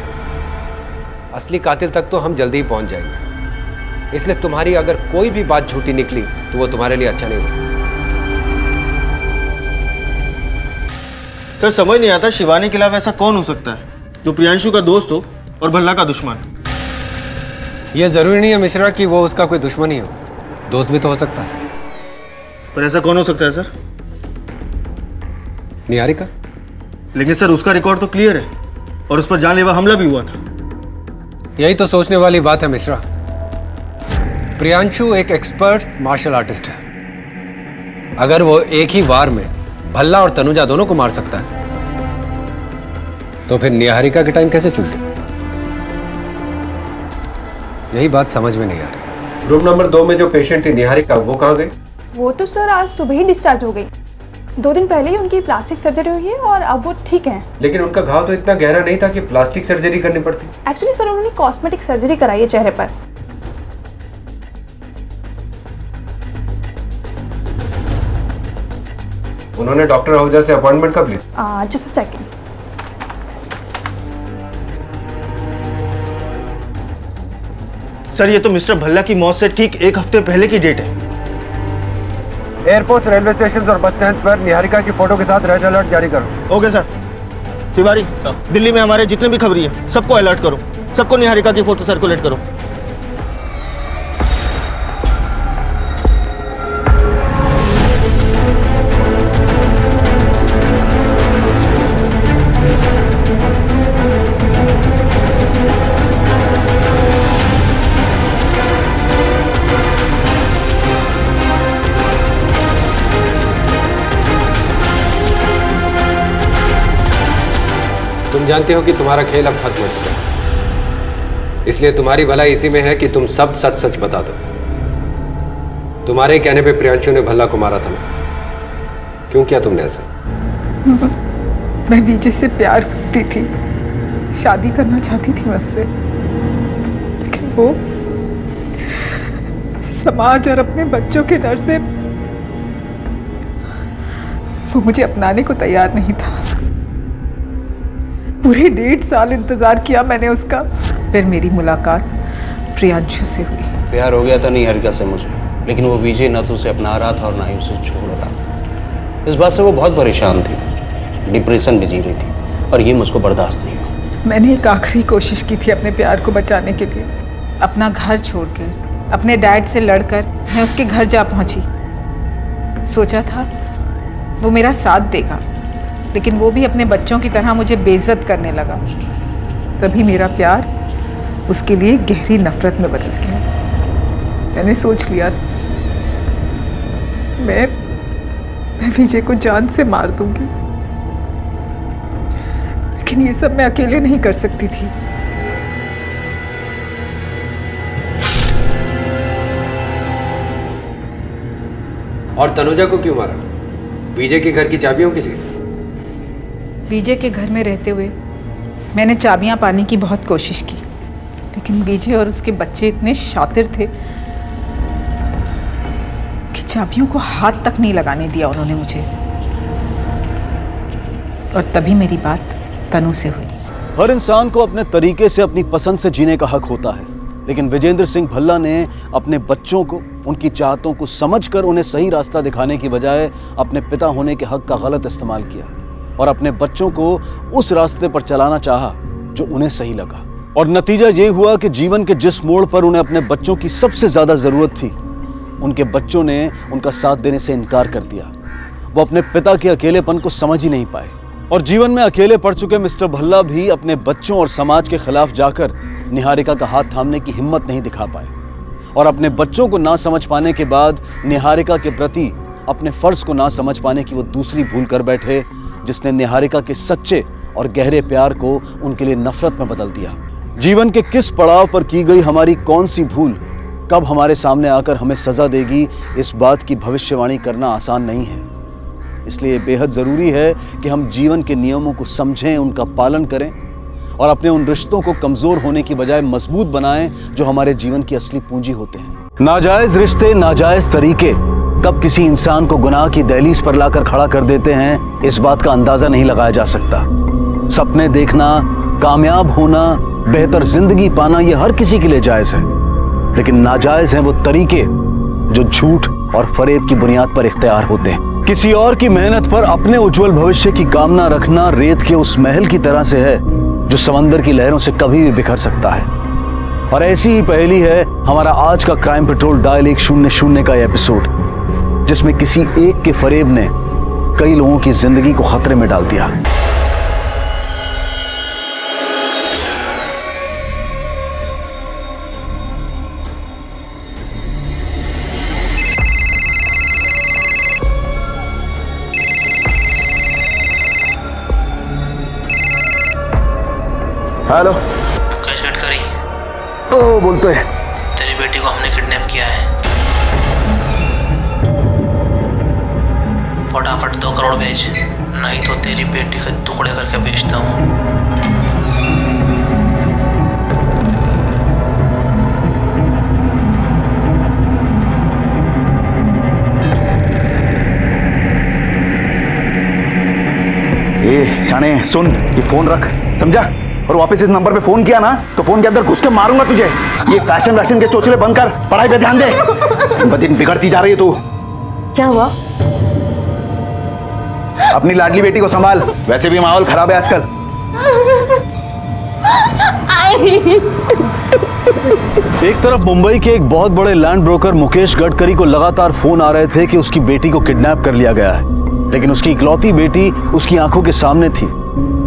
असली कातिल तक तो हम जल्दी ही पहुंच जाएंगे, इसलिए तुम्हारी अगर कोई भी बात झूठी निकली तो वो तुम्हारे लिए अच्छा नहीं होगा। सर, समझ नहीं आता शिवानी के अलावा ऐसा कौन हो सकता है जो प्रियांशु का दोस्त हो और भल्ला का दुश्मन। यह जरूरी नहीं है मिश्रा कि वो उसका कोई दुश्मन ही हो, दोस्त भी तो हो सकता है। पर ऐसा कौन हो सकता है सर? निहारिका। लेकिन सर उसका रिकॉर्ड तो क्लियर है और उस पर जानलेवा हमला भी हुआ था। यही तो सोचने वाली बात है मिश्रा। प्रियांशु एक एक्सपर्ट मार्शल आर्टिस्ट है। अगर वो एक ही वार में भल्ला और तनुजा दोनों को मार सकता है तो फिर निहारिका के टाइम कैसे चूक गया? यही बात समझ में नहीं आ रही। रूम नंबर 2 में जो पेशेंट थी निहारिका, वो कहाँ गई? वो तो सर आज सुबह ही डिस्चार्ज हो गई। 2 दिन पहले ही उनकी प्लास्टिक सर्जरी हुई है और अब वो ठीक है। लेकिन उनका घाव तो इतना गहरा नहीं था कि प्लास्टिक सर्जरी करनी पड़ती। एक्चुअली सर उन्होंने कॉस्मेटिक सर्जरी कराई है चेहरे पर। उन्होंने डॉक्टर आहूजा से अपॉइंटमेंट कब ली? Just a second. सर ये तो मिस्टर भल्ला की मौत से ठीक 1 हफ्ते पहले की डेट है। एयरपोर्ट, रेलवे स्टेशन और बस स्टैंड पर निहारिका की फोटो के साथ रेड अलर्ट जारी करो। Okay sir. तिवारी, दिल्ली में हमारे जितने भी खबरी है सबको अलर्ट करो, सबको निहारिका की फोटो सर्कुलेट करो। तुम जानते हो कि तुम्हारा खेल अब खत्म हो चुका है, इसलिए तुम्हारी भलाई इसी में है कि तुम सब सच सच बता दो। तुम्हारे कहने पे प्रियांशु ने भल्ला को मारा था ना? क्यों किया तुमने ऐसा? मैं विजय से प्यार करती थी, शादी करना चाहती थी मैं उससे, लेकिन वो समाज और अपने बच्चों के डर से वो मुझे अपनाने को तैयार नहीं था। पूरे 1.5 साल इंतजार किया मैंने उसका। फिर मेरी मुलाकात प्रियांशु से हुई। प्यार हो गया था निहारिका से मुझे, लेकिन वो विजय ना तो उसे अपना रहा था और ना ही उसे छोड़ रहा था। इस बात से वो बहुत परेशान थी, डिप्रेशन में जी रही थी और ये मुझको बर्दाश्त नहीं हुआ। मैंने एक आखिरी कोशिश की थी अपने प्यार को बचाने के लिए। अपना घर छोड़कर, अपने डैड से लड़कर मैं उसके घर जा पहुंची। सोचा था वो मेरा साथ देगा, लेकिन वो भी अपने बच्चों की तरह मुझे बेइज्जत करने लगा। तभी मेरा प्यार उसके लिए गहरी नफरत में बदल गया। मैंने सोच लिया मैं विजय को जान से मार दूंगी, लेकिन ये सब मैं अकेले नहीं कर सकती थी। और तनुजा को क्यों मारा? विजय के घर की चाबियों के लिए? विजय के घर में रहते हुए मैंने चाबियां पाने की बहुत कोशिश की, लेकिन विजय और उसके बच्चे इतने शातिर थे कि चाबियों को हाथ तक नहीं लगाने दिया उन्होंने मुझे। और तभी मेरी बात तनु से हुई। हर इंसान को अपने तरीके से अपनी पसंद से जीने का हक होता है, लेकिन विजेंद्र सिंह भल्ला ने अपने बच्चों को, उनकी चाहतों को समझकर उन्हें सही रास्ता दिखाने की बजाय अपने पिता होने के हक का गलत इस्तेमाल किया और अपने बच्चों को उस रास्ते पर चलाना चाहा जो उन्हें सही लगा। और नतीजा ये हुआ कि जीवन के जिस मोड़ पर उन्हें अपने बच्चों की सबसे ज्यादा जरूरत थी, उनके बच्चों ने उनका साथ देने से इनकार कर दिया। वो अपने पिता के अकेलेपन को समझ ही नहीं पाए और जीवन में अकेले पड़ चुके मिस्टर भल्ला भी अपने बच्चों और समाज के खिलाफ जाकर निहारिका का हाथ थामने की हिम्मत नहीं दिखा पाए। और अपने बच्चों को ना समझ पाने के बाद निहारिका के प्रति अपने फर्ज को ना समझ पाने की वो दूसरी भूल कर बैठे, जिसने निहारिका के सच्चे और गहरे प्यार को उनके लिए नफरत में बदल दिया। जीवन के किस पड़ाव पर की गई हमारी कौन सी भूल कब हमारे सामने आकर हमें सजा देगी, इस बात की भविष्यवाणी करना आसान नहीं है। इसलिए बेहद ज़रूरी है कि हम जीवन के नियमों को समझें, उनका पालन करें और अपने उन रिश्तों को कमज़ोर होने की बजाय मजबूत बनाएं जो हमारे जीवन की असली पूंजी होते हैं। नाजायज़ रिश्ते, नाजायज़ तरीके कब किसी इंसान को गुनाह की दहलीज पर लाकर खड़ा कर देते हैं, इस बात का अंदाज़ा नहीं लगाया जा सकता। सपने देखना, कामयाब होना, बेहतर जिंदगी पाना, यह हर किसी के लिए जायज़ है, लेकिन नाजायज़ हैं वो तरीके जो झूठ और फरेब की बुनियाद पर इख्तियार होते हैं। किसी और की मेहनत पर अपने उज्जवल भविष्य की कामना रखना रेत के उस महल की तरह से है जो समंदर की लहरों से कभी भी बिखर सकता है। और ऐसी ही पहेली है हमारा आज का क्राइम पेट्रोल डायल 100 का एपिसोड, जिसमें किसी एक के फरेब ने कई लोगों की जिंदगी को खतरे में डाल दिया। हेलो, मुकेश गडकरी। ओ बोलते हैं। तेरी बेटी को हमने किडनैप किया है। फटाफट 2 करोड़ भेज, नहीं तो तेरी बेटी के टुकड़े करके बेचता हूँ। ए शाने सुन, ये फोन रख, समझा? और वापस इस नंबर पे फोन किया ना तो फोन के अंदर घुस के मारूंगा तुझे। ये फैशन के चोचले बंद कर, पढ़ाई पे ध्यान दे। दिन ब दिन बिगड़ती जा रही है तू। क्या हुआ? अपनी लाडली बेटी को संभाल, वैसे भी माहौल खराब है आजकल। एक तरफ मुंबई के एक बहुत बड़े लैंड ब्रोकर मुकेश गडकरी को लगातार फोन आ रहे थे कि उसकी बेटी को किडनैप कर लिया गया है, लेकिन उसकी इकलौती बेटी उसकी आंखों के सामने थी।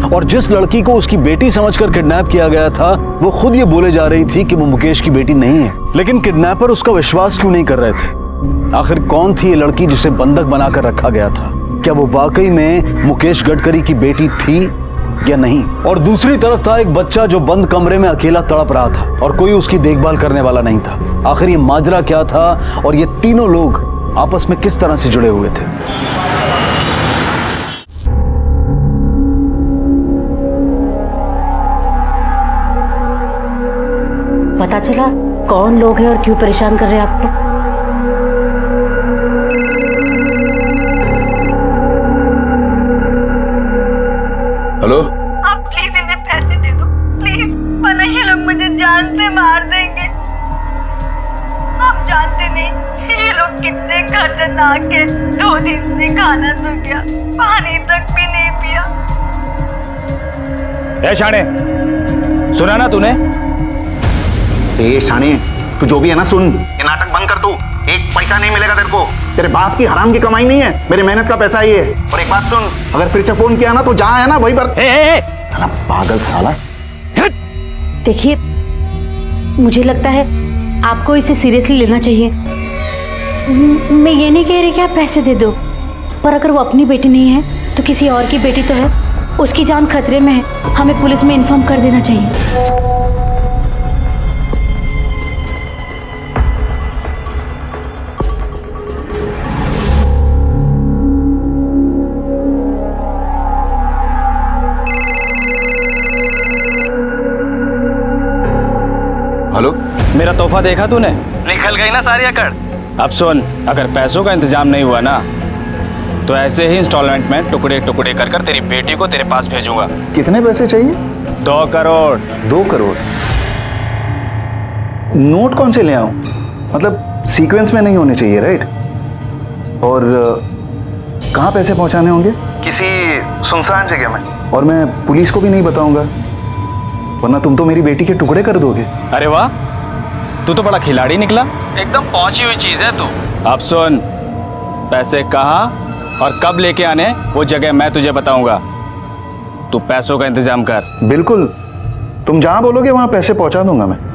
और जिस लड़की को उसकी बेटी समझकर किडनैप किया गया था, वो खुद ये बोले जा रही थी कि वो मुकेश की बेटी नहीं है। लेकिन किडनैपर उसका विश्वास क्यों नहीं कर रहे थे? आखिर कौन थी ये लड़की जिसे बंधक बनाकर रखा गया था? क्या वो वाकई में मुकेश गडकरी की बेटी थी या नहीं? और दूसरी तरफ था एक बच्चा जो बंद कमरे में अकेला तड़प रहा था और कोई उसकी देखभाल करने वाला नहीं था। आखिर ये माजरा क्या था और ये तीनों लोग आपस में किस तरह से जुड़े हुए थे? पता चला कौन लोग हैं और क्यों परेशान कर रहे हैं आपको? हेलो, आप प्लीज इन्हें पैसे दे दो, प्लीज, वरना ये लोग मुझे जान से मार देंगे। आप जानते नहीं ये लोग कितने खतरनाक है। 2 दिन से खाना तो क्या, पानी तक भी नहीं पिया। ए शाने, सुना ना तूने? ए शाने, तू जो भी है ना सुन, ये नाटक बंद कर तू। 1 पैसा नहीं मिलेगा तेरे को। तेरे बाप की हराम की कमाई नहीं है, मेरी मेहनत का पैसा ही है। और एक बात सुन, अगर फिर से फोन किया ना तो जहां है ना वहीं पर। साला पागल साला। देखिए, मुझे लगता है आपको इसे सीरियसली लेना चाहिए। मैं ये नहीं कह रही कि आप पैसे दे दो, पर अगर वो अपनी बेटी नहीं है तो किसी और की बेटी तो है। उसकी जान खतरे में है, हमें पुलिस में इन्फॉर्म कर देना चाहिए। हेलो, मेरा तोहफा देखा तूने? निकल गई ना सारी अकड़। अब सुन, अगर पैसों का इंतजाम नहीं हुआ ना तो ऐसे ही इंस्टॉलमेंट में टुकड़े टुकड़े कर कर तेरी बेटी को तेरे पास भेजूंगा। कितने पैसे चाहिए? 2 करोड़। 2 करोड़? नोट कौन से ले आऊं? मतलब सीक्वेंस में नहीं होने चाहिए, राइट? और कहाँ पैसे पहुंचाने होंगे? किसी सुनसान जगह में। और मैं पुलिस को भी नहीं बताऊंगा, वरना तुम तो मेरी बेटी के टुकड़े कर दोगे। अरे वाह, तू तो बड़ा खिलाड़ी निकला। एकदम पहुंची हुई चीज है तू। अब सुन, पैसे कहाँ और कब लेके आने वो जगह मैं तुझे बताऊंगा। तू पैसों का इंतजाम कर। बिल्कुल, तुम जहां बोलोगे वहां पैसे पहुंचा दूंगा मैं।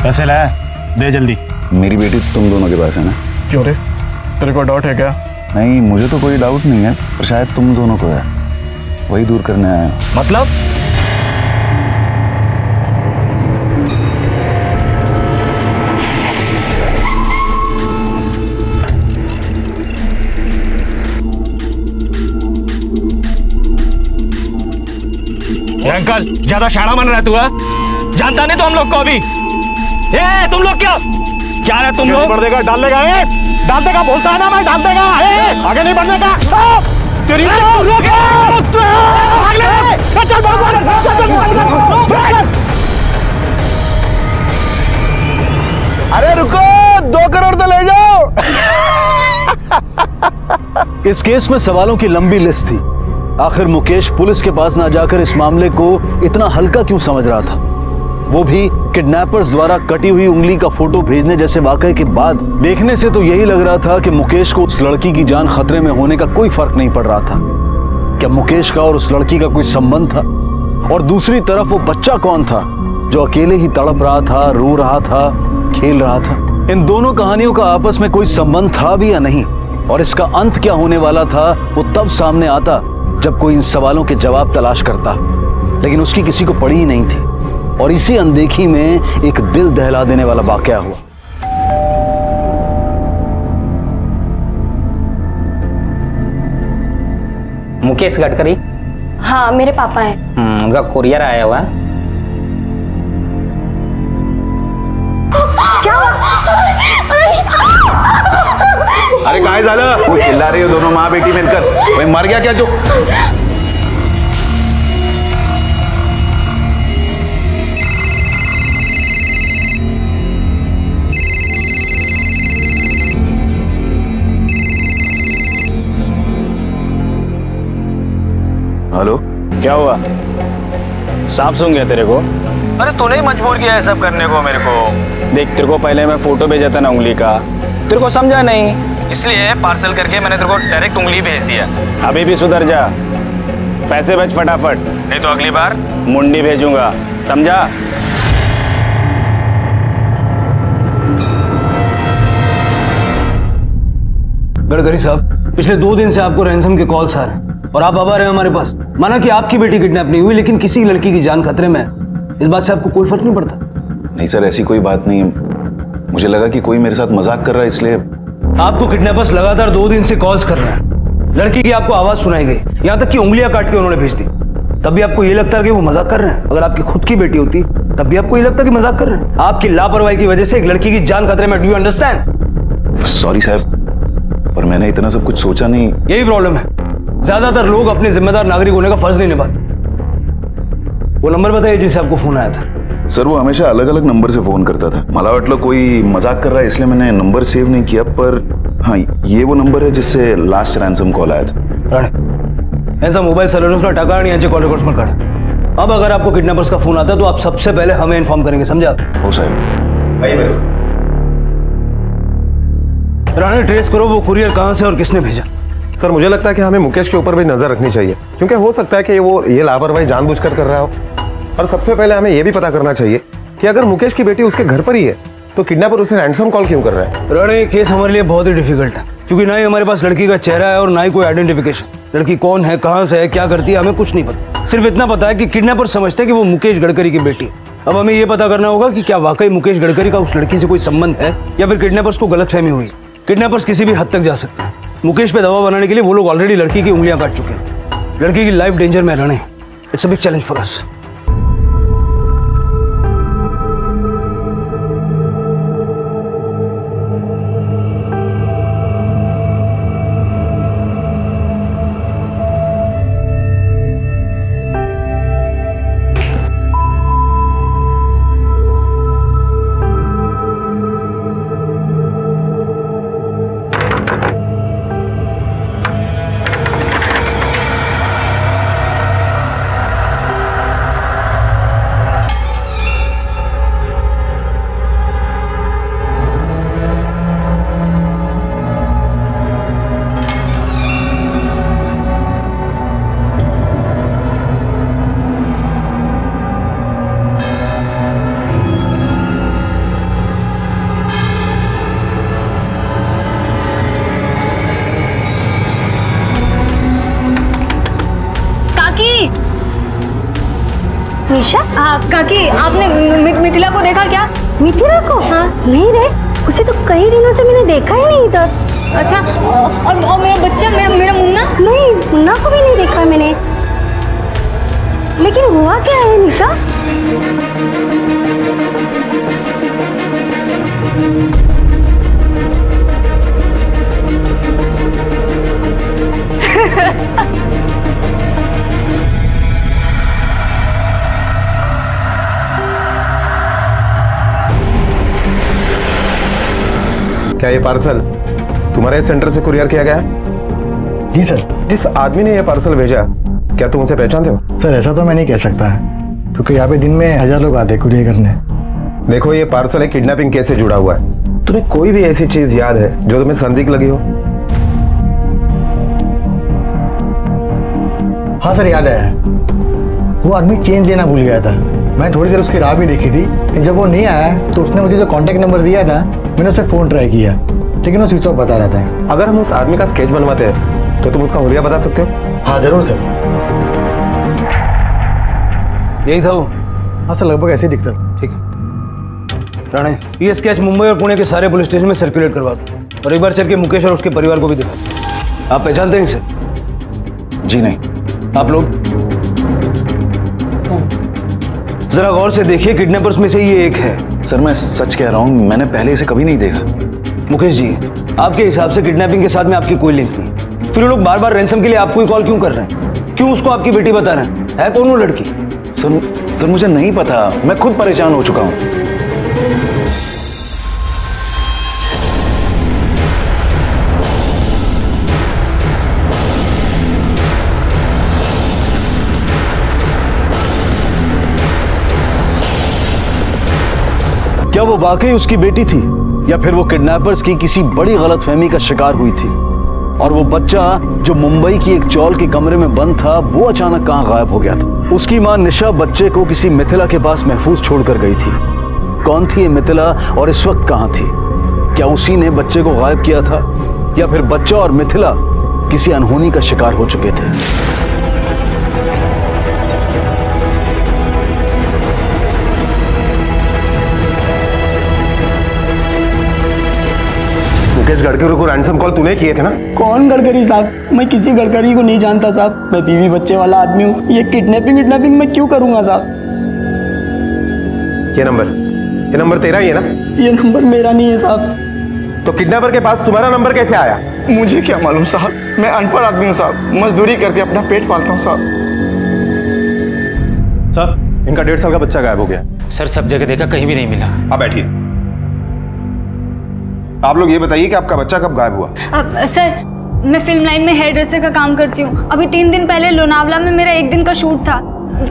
पैसे लाया? दे जल्दी। मेरी बेटी तुम दोनों के पास है ना? क्यों रे, तेरे को डाउट है क्या? नहीं, मुझे तो कोई डाउट नहीं है, पर शायद तुम दोनों को है, वही दूर करने आया हूं। मतलब? अंकल, ज्यादा शाणा बन रहा है तू? जानता नहीं तो हम लोग को अभी। ए, तुम लोग क्या रहे तुम लोग? बढ़ देगा, डाल देगा, डाल देगा, बोलता है ना मैं, डाल देगा। आगे नहीं बढ़ने का। अरे रुको, 2 करोड़ तो ले जाओ। इस केस में सवालों की लंबी लिस्ट थी। आखिर मुकेश पुलिस के पास ना जाकर इस मामले को इतना हल्का क्यों समझ रहा था, वो भी किडनैपर्स द्वारा कटी हुई उंगली का फोटो भेजने जैसे वाकये के बाद। देखने से तो यही लग रहा था कि मुकेश को उस लड़की की जान खतरे में होने का कोई फर्क नहीं पड़ रहा था। क्या मुकेश का और उस लड़की का कोई संबंध था? और दूसरी तरफ वो बच्चा कौन था जो अकेले ही तड़प रहा था, रो रहा था, खेल रहा था? इन दोनों कहानियों का आपस में कोई संबंध था भी या नहीं, और इसका अंत क्या होने वाला था वो तब सामने आता जब कोई इन सवालों के जवाब तलाश करता, लेकिन उसकी किसी को पड़ी ही नहीं थी। और इसी अनदेखी में एक दिल दहला देने वाला वाकया हुआ। मुकेश गडकरी? हाँ, मेरे पापा हैं। उनका कुरियर आया हुआ है। क्या? अरे काय झालं? वो चिल्ला रही हो दोनों माँ बेटी मिलकर। वही मर गया क्या जो? हेलो, क्या हुआ? सांप सूंघ गया तेरे को? अरे तूने ही मजबूर किया है सब करने को मेरे को। देख, तेरे को पहले मैं फोटो भेजा था ना उंगली का, तेरे को समझा नहीं, इसलिए पार्सल करके मैंने तेरे को डायरेक्ट उंगली भेज दिया। अभी भी सुधर जा, पैसे भेज फटाफट, नहीं तो अगली बार मुंडी भेजूंगा, समझा? गडकरी साहब, पिछले 2 दिन से आपको रैंसम के कॉल्स आ रहे हैं और आप अब आ रहे हैं हमारे पास। माना कि आपकी बेटी किडनैप नहीं हुई, लेकिन किसी लड़की की जान खतरे में, इस बात से आपको कोई फर्क नहीं पड़ता? नहीं सर, ऐसी कोई बात नहीं है। मुझे लगा कि कोई मेरे साथ मजाक कर रहा है, इसलिए। आपको किडनैपर्स लगातार 2 दिन से कॉल्स कर रहे हैं। लड़की की आपको आवाज सुनाई गई, यहाँ तक कि उंगलियां काट के उन्होंने भेज दी। तब भी आपको ये लगता है कि वो मजाक कर रहे हैं? अगर आपकी खुद की बेटी होती तब भी आपको ये लगता कि मजाक कर रहे हैं? आपकी लापरवाही की वजह से एक लड़की की जान खतरे में। Do you understand? सॉरी साहब, पर मैंने इतना सब कुछ सोचा नहीं। यही प्रॉब्लम है, ज्यादातर लोग अपने जिम्मेदार नागरिक होने का फर्ज नहीं निभाते। वो नंबर बताइए जिससे आपको फोन आया था। सर, वो हमेशा अलग अलग नंबर से फोन करता था। मला वाटलं कोई मजाक कर रहा है, इसलिए मैंने नंबर सेव नहीं किया। पर हाँ, ये वो नंबर है जिससे लास्ट रैंसम कॉल आया था। यांचा मोबाईल सर्व्हरला टाका आणि यांचे कॉल रेकॉर्ड्स पण काढा। अब अगर आपको किडनैपर्स का फोन आता है तो आप सबसे पहले हमें इन्फॉर्म करेंगे, समझा? हो साहब। आइए मेरे राणे, ट्रेस करो वो कुरियर कहाँ से और किसने भेजा। सर, मुझे लगता है कि हमें मुकेश के ऊपर भी नजर रखनी चाहिए, क्योंकि हो सकता है कि वो ये लापरवाही जानबूझकर कर रहा हो। और सबसे पहले हमें यह भी पता करना चाहिए कि अगर मुकेश की बेटी उसके घर पर ही है तो किडनैपर उसे रैंसम कॉल क्यों कर रहा है। राणे, केस हमारे लिए बहुत ही डिफिकल्ट है, क्योंकि ना ही हमारे पास लड़की का चेहरा है और ना ही कोई आइडेंटिफिकेशन। लड़की कौन है, कहाँ से है, क्या करती है, हमें कुछ नहीं पता। सिर्फ इतना पता है कि किडनैपर समझते हैं कि वो मुकेश गडकरी की बेटी है। अब हमें ये पता करना होगा कि क्या वाकई मुकेश गडकरी का उस लड़की से कोई संबंध है या फिर किडनैपर्स को गलतफहमी हुई। किडनैपर्स किसी भी हद तक जा सकते हैं। मुकेश पे दबाव बनाने के लिए वो लोग ऑलरेडी लड़की की उंगलियां काट चुके हैं। लड़की की लाइफ डेंजर में रहने, it's a big challenge for us. Nisha, काकी, आपने मिथिला को देखा क्या? मिथिला को? हाँ। नहीं रे, उसे तो कई दिनों से मैंने देखा ही नहीं इधर। अच्छा, और मेरा बच्चा, मेरा मुन्ना? नहीं, मुन्ना को भी नहीं देखा मैंने। लेकिन हुआ क्या है निशा? ये पार्सल तुम्हारे सेंटर से कुरियर किया गया? जी सर। जिस आदमी ने ये पार्सल भेजा, क्या तुम उसे पहचानते हो? सर ऐसा तो मैं नहीं कह सकता है, क्योंकि यहाँ पे दिन में 1000 लोग आते हैं कुरियर करने। देखो, ये पार्सल एक किडनैपिंग केस से जुड़ा हुआ है। तुम्हें कोई भी ऐसी चीज याद है जो तुम्हें संदिग्ध लगी हो? हाँ सर, याद है। वो आदमी चेंज लेना भूल गया था। मैं थोड़ी देर उसकी राह भी देखी थी। जब वो नहीं आया तो उसने मुझे जो कांटेक्ट नंबर दिया था, मैंने उस पर फोन ट्राई किया, लेकिन वो स्विच ऑफ बता रहा था। अगर हम उस आदमी का स्केच बनवाते हैं तो तुम उसका हुलिया बता सकते हो? हाँ जरूर सर। यही था वो? हाँ सर, लगभग ऐसे ही दिखता। ठीक है राणे, ये स्केच मुंबई और पुणे के सारे पुलिस स्टेशन में सर्कुलेट करवा दो, और एक बार चल के मुकेश और उसके परिवार को भी दिखा दो। आप पहचानते हैं इसे? जी नहीं। आप लोग जरा गौर से देखिए, किडनैपर्स में से ये एक है। सर मैं सच कह रहा हूँ, मैंने पहले इसे कभी नहीं देखा। मुकेश जी, आपके हिसाब से किडनैपिंग के साथ में आपकी कोई लिंक नहीं, फिर वो लोग बार बार रैंसम के लिए आपको ही कॉल क्यों कर रहे हैं? क्यों उसको आपकी बेटी बता रहे हैं? है कौन वो लड़की? सर मुझे नहीं पता, मैं खुद परेशान हो चुका हूँ। क्या वो वाकई उसकी बेटी थी, या फिर वो किडनैपर्स की किसी बड़ी गलतफहमी का शिकार हुई थी? और वो बच्चा जो मुंबई की एक चौल के कमरे में बंद था, वो अचानक कहां गायब हो गया था? उसकी मां निशा बच्चे को किसी मिथिला के पास महफूज छोड़कर गई थी। कौन थी ये मिथिला और इस वक्त कहां थी? क्या उसी ने बच्चे को गायब किया था, या फिर बच्चा और मिथिला किसी अनहोनी का शिकार हो चुके थे? मुकेश गडकरी को रैंसम कॉल तूने किए थे ना? कौन गडकरी साहब? मैं किसी गडकरी को नहीं जानता साहब। मैं बीवी बच्चे वाला आदमी हूँ। ये किडनैपिंग मैं क्यों करूंगा साहब? ये नंबर तेरा ही है ना? ये नंबर मेरा नहीं है साहब। तो किडनैपर के पास तुम्हारा नंबर कैसे आया? मुझे क्या मालूम साहब, मैं अनपढ़ आदमी हूँ साहब, मजदूरी करके अपना पेट पालता हूँ साहब। सर, इनका 1.5 साल का बच्चा गायब हो गया। सर सब जगह देखा, कहीं भी नहीं मिला। आप बैठिए। आप लोग ये बताइए कि आपका बच्चा कब गायब हुआ? सर, मैं फिल्म लाइन में हेयर ड्रेसर का काम करती हूँ। अभी 3 दिन पहले लोनावला में मेरा 1 दिन का शूट था,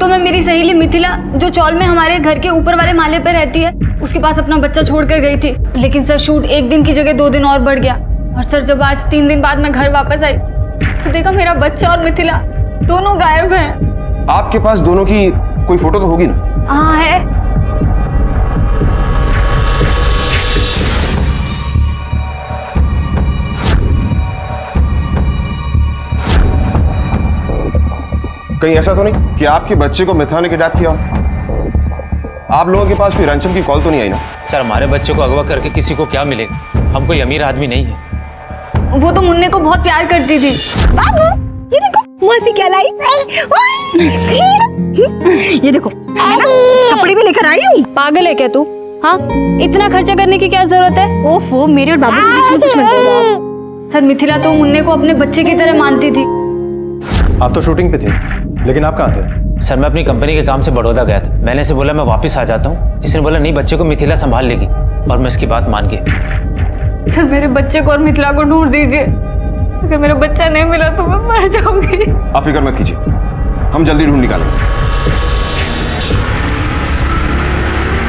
तो मैं मेरी सहेली मिथिला, जो चौल में हमारे घर के ऊपर वाले माले पर रहती है, उसके पास अपना बच्चा छोड़ कर गई थी। लेकिन सर, शूट 1 दिन की जगह 2 दिन और बढ़ गया। और सर, जब आज 3 दिन बाद मैं घर वापस आई तो देखा मेरा बच्चा और मिथिला दोनों गायब हैं। आपके पास दोनों की कोई फोटो तो होगी ना? हाँ है। कहीं ऐसा तो नहीं कि आपके बच्चे को मिथिला ने किडनैप किया? आप लोगों के पास कोई रैंसम की कॉल तो नहीं आई ना? सर हमारे बच्चे को अगवा करके किसी को क्या मिलेगा? हम कोई अमीर आदमी नहीं है। वो तो मुन्ने को बहुत प्यार करती थी। बाबू, ये देखो मौसी क्या लाई। ये देखो, मैं ना कपड़े भी लेकर आई हूँ। पागल है क्या तू? हाँ, इतना खर्चा करने की क्या जरूरत है? ओफो, मेरे और बाबू के बीच में दुश्मन हो गया। सर, मिथिला तो मुन्ने को अपने बच्चे की तरह मानती थी। आप तो शूटिंग पे थे, लेकिन आप कहाँ थे? सर मैं अपनी कंपनी के काम से बड़ौदा गया था। मैंने इसे बोला मैं वापस आ जाता हूँ। इसने बोला नहीं, बच्चे को मिथिला संभाल लेगी, और मैं इसकी बात मान गया। सर, मेरे बच्चे को और मिथिला को ढूंढ दीजिए। अगर मेरा बच्चा नहीं मिला तो मैं मर जाऊंगी। आप फिक्र मत कीजिए, हम जल्दी ढूंढ निकालेंगे।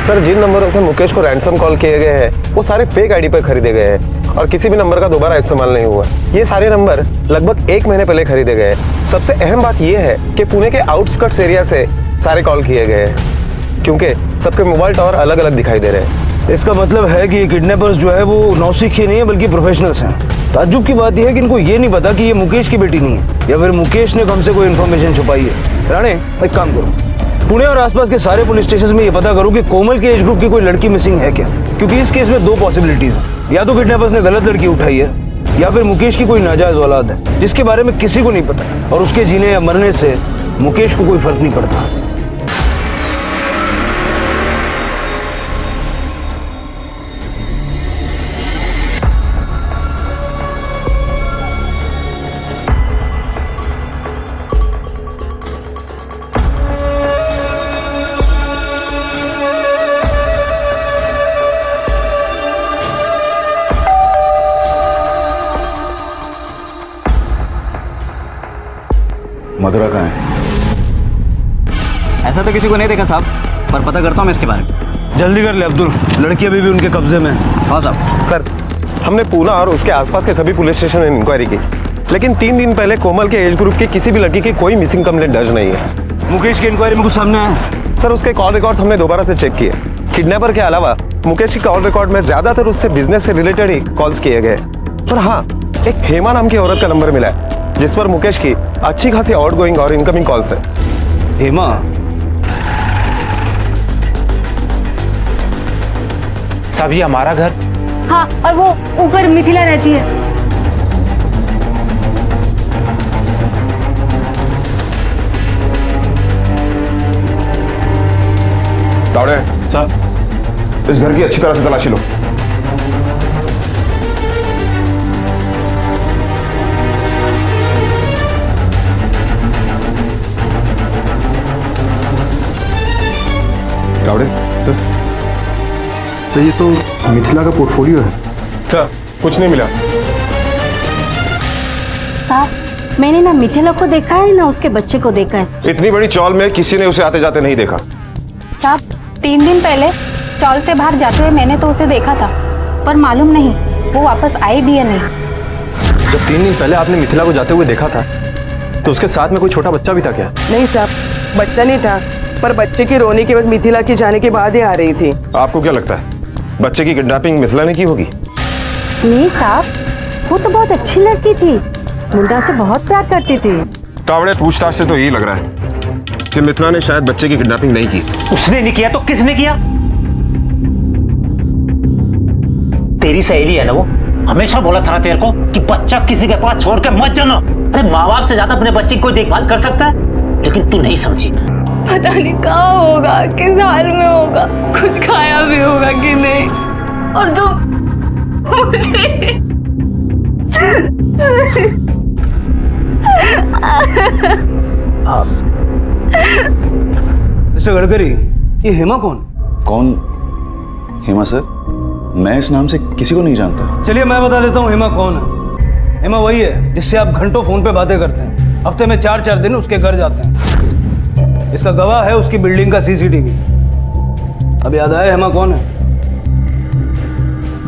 सर, जिन नंबरों से मुकेश को रैंसम कॉल किए गए हैं वो सारे फेक आईडी पर खरीदे गए हैं, और किसी भी नंबर का दोबारा इस्तेमाल नहीं हुआ। ये सारे नंबर लगभग 1 महीने पहले खरीदे गए हैं। सबसे अहम बात यह है कि पुणे के आउटस्कर्ट्स एरिया से सारे कॉल किए गए हैं, क्योंकि सबके मोबाइल टावर अलग अलग दिखाई दे रहे हैं। इसका मतलब है कि ये किडनैपर्स जो है वो नौसिखिए नहीं है, बल्कि प्रोफेशनल्स हैं। ताज्जुब की बात यह है कि इनको ये नहीं पता कि ये मुकेश की बेटी नहीं है, या फिर मुकेश ने हमसे कोई इन्फॉर्मेशन छुपाई है। राणे, एक काम करो, पुणे और आसपास के सारे पुलिस स्टेशन में ये पता करो कि कोमल के एज ग्रुप की कोई लड़की मिसिंग है क्या, क्योंकि इस केस में 2 पॉसिबिलिटीज हैं। या तो किडनैपर्स ने गलत लड़की उठाई है, या फिर मुकेश की कोई नाजायज औलाद है जिसके बारे में किसी को नहीं पता, और उसके जीने या मरने से मुकेश को कोई फर्क नहीं पड़ता। मधुरा कहाँ है? ऐसा तो किसी को नहीं देखा साहब, पर पता करता हूँ मैं इसके बारे में। जल्दी कर ले अब्दुल, लड़की अभी भी उनके कब्जे में। हाँ साहब। सर, हमने पूना और उसके आसपास के सभी पुलिस स्टेशन में इंक्वायरी की, लेकिन 3 दिन पहले कोमल के एज ग्रुप की किसी भी लड़की की कोई मिसिंग कंप्लेंट दर्ज नहीं है। मुकेश की इंक्वायरी में कुछ सामने आया? सर, उसके कॉल रिकॉर्ड हमने दोबारा से चेक किए। किडनैपर के अलावा मुकेश की कॉल रिकॉर्ड में ज्यादातर उससे बिजनेस से रिलेटेड ही कॉल्स किए गए। पर हाँ, एक हेमा नाम की औरत का नंबर मिला है जिस पर मुकेश की अच्छी खासी आउटगोइंग और इनकमिंग कॉल्स है। हेमा? साहब ये हमारा घर? हाँ, और वो ऊपर मिथिला रहती है। तावड़े साहब, इस घर की अच्छी तरह से तलाशी लो। तावड़े तो ये तो मिथिला का पोर्टफोलियो है। सर, कुछ नहीं मिला। साहब, मैंने ना मिथिला को देखा है ना उसके बच्चे को देखा है। इतनी बड़ी चौल में किसी ने उसे आते जाते नहीं देखा। साहब, 3 दिन पहले चौल से बाहर जाते हुए मैंने तो उसे देखा था, पर मालूम नहीं वो वापस आई भी या नहीं। जब 3 दिन पहले आपने मिथिला को जाते हुए देखा था तो उसके साथ में कोई छोटा बच्चा भी था क्या? नहीं साहब, बच्चा नहीं था, पर बच्चे की रोने की वक्त मिथिला की जाने के बाद ही आ रही थी। आपको क्या लगता है बच्चे की किडनैपिंग मिथिला ने की होगी? नहीं साहब, वो तो बहुत अच्छी लड़की थी, मुंडा से बहुत प्यार करती थी। तावड़े, पूछताछ से तो यही लग रहा है कि मिथिला ने शायद बच्चे की किडनैपिंग नहीं की। उसने नहीं किया तो किसने किया? तेरी सहेली है ना वो, हमेशा बोला था ना तेरे को कि बच्चा किसी के पास छोड़ के मत जाना। अरे माँ बाप से ज्यादा अपने बच्चे की कोई देखभाल कर सकता है, लेकिन तू नहीं समझी। पता नहीं कहाँ होगा, किस हाल में होगा, कुछ खाया भी होगा कि नहीं। और तुम मुझे मिस्टर गडकरी, ये हेमा कौन? कौन हेमा सर? मैं इस नाम से किसी को नहीं जानता। चलिए मैं बता देता हूँ हेमा कौन है। हेमा वही है जिससे आप घंटों फोन पे बातें करते हैं, हफ्ते में 4-4 दिन उसके घर जाते हैं। इसका गवाह है उसकी बिल्डिंग का सीसीटीवी। अब याद आया हेमा कौन है?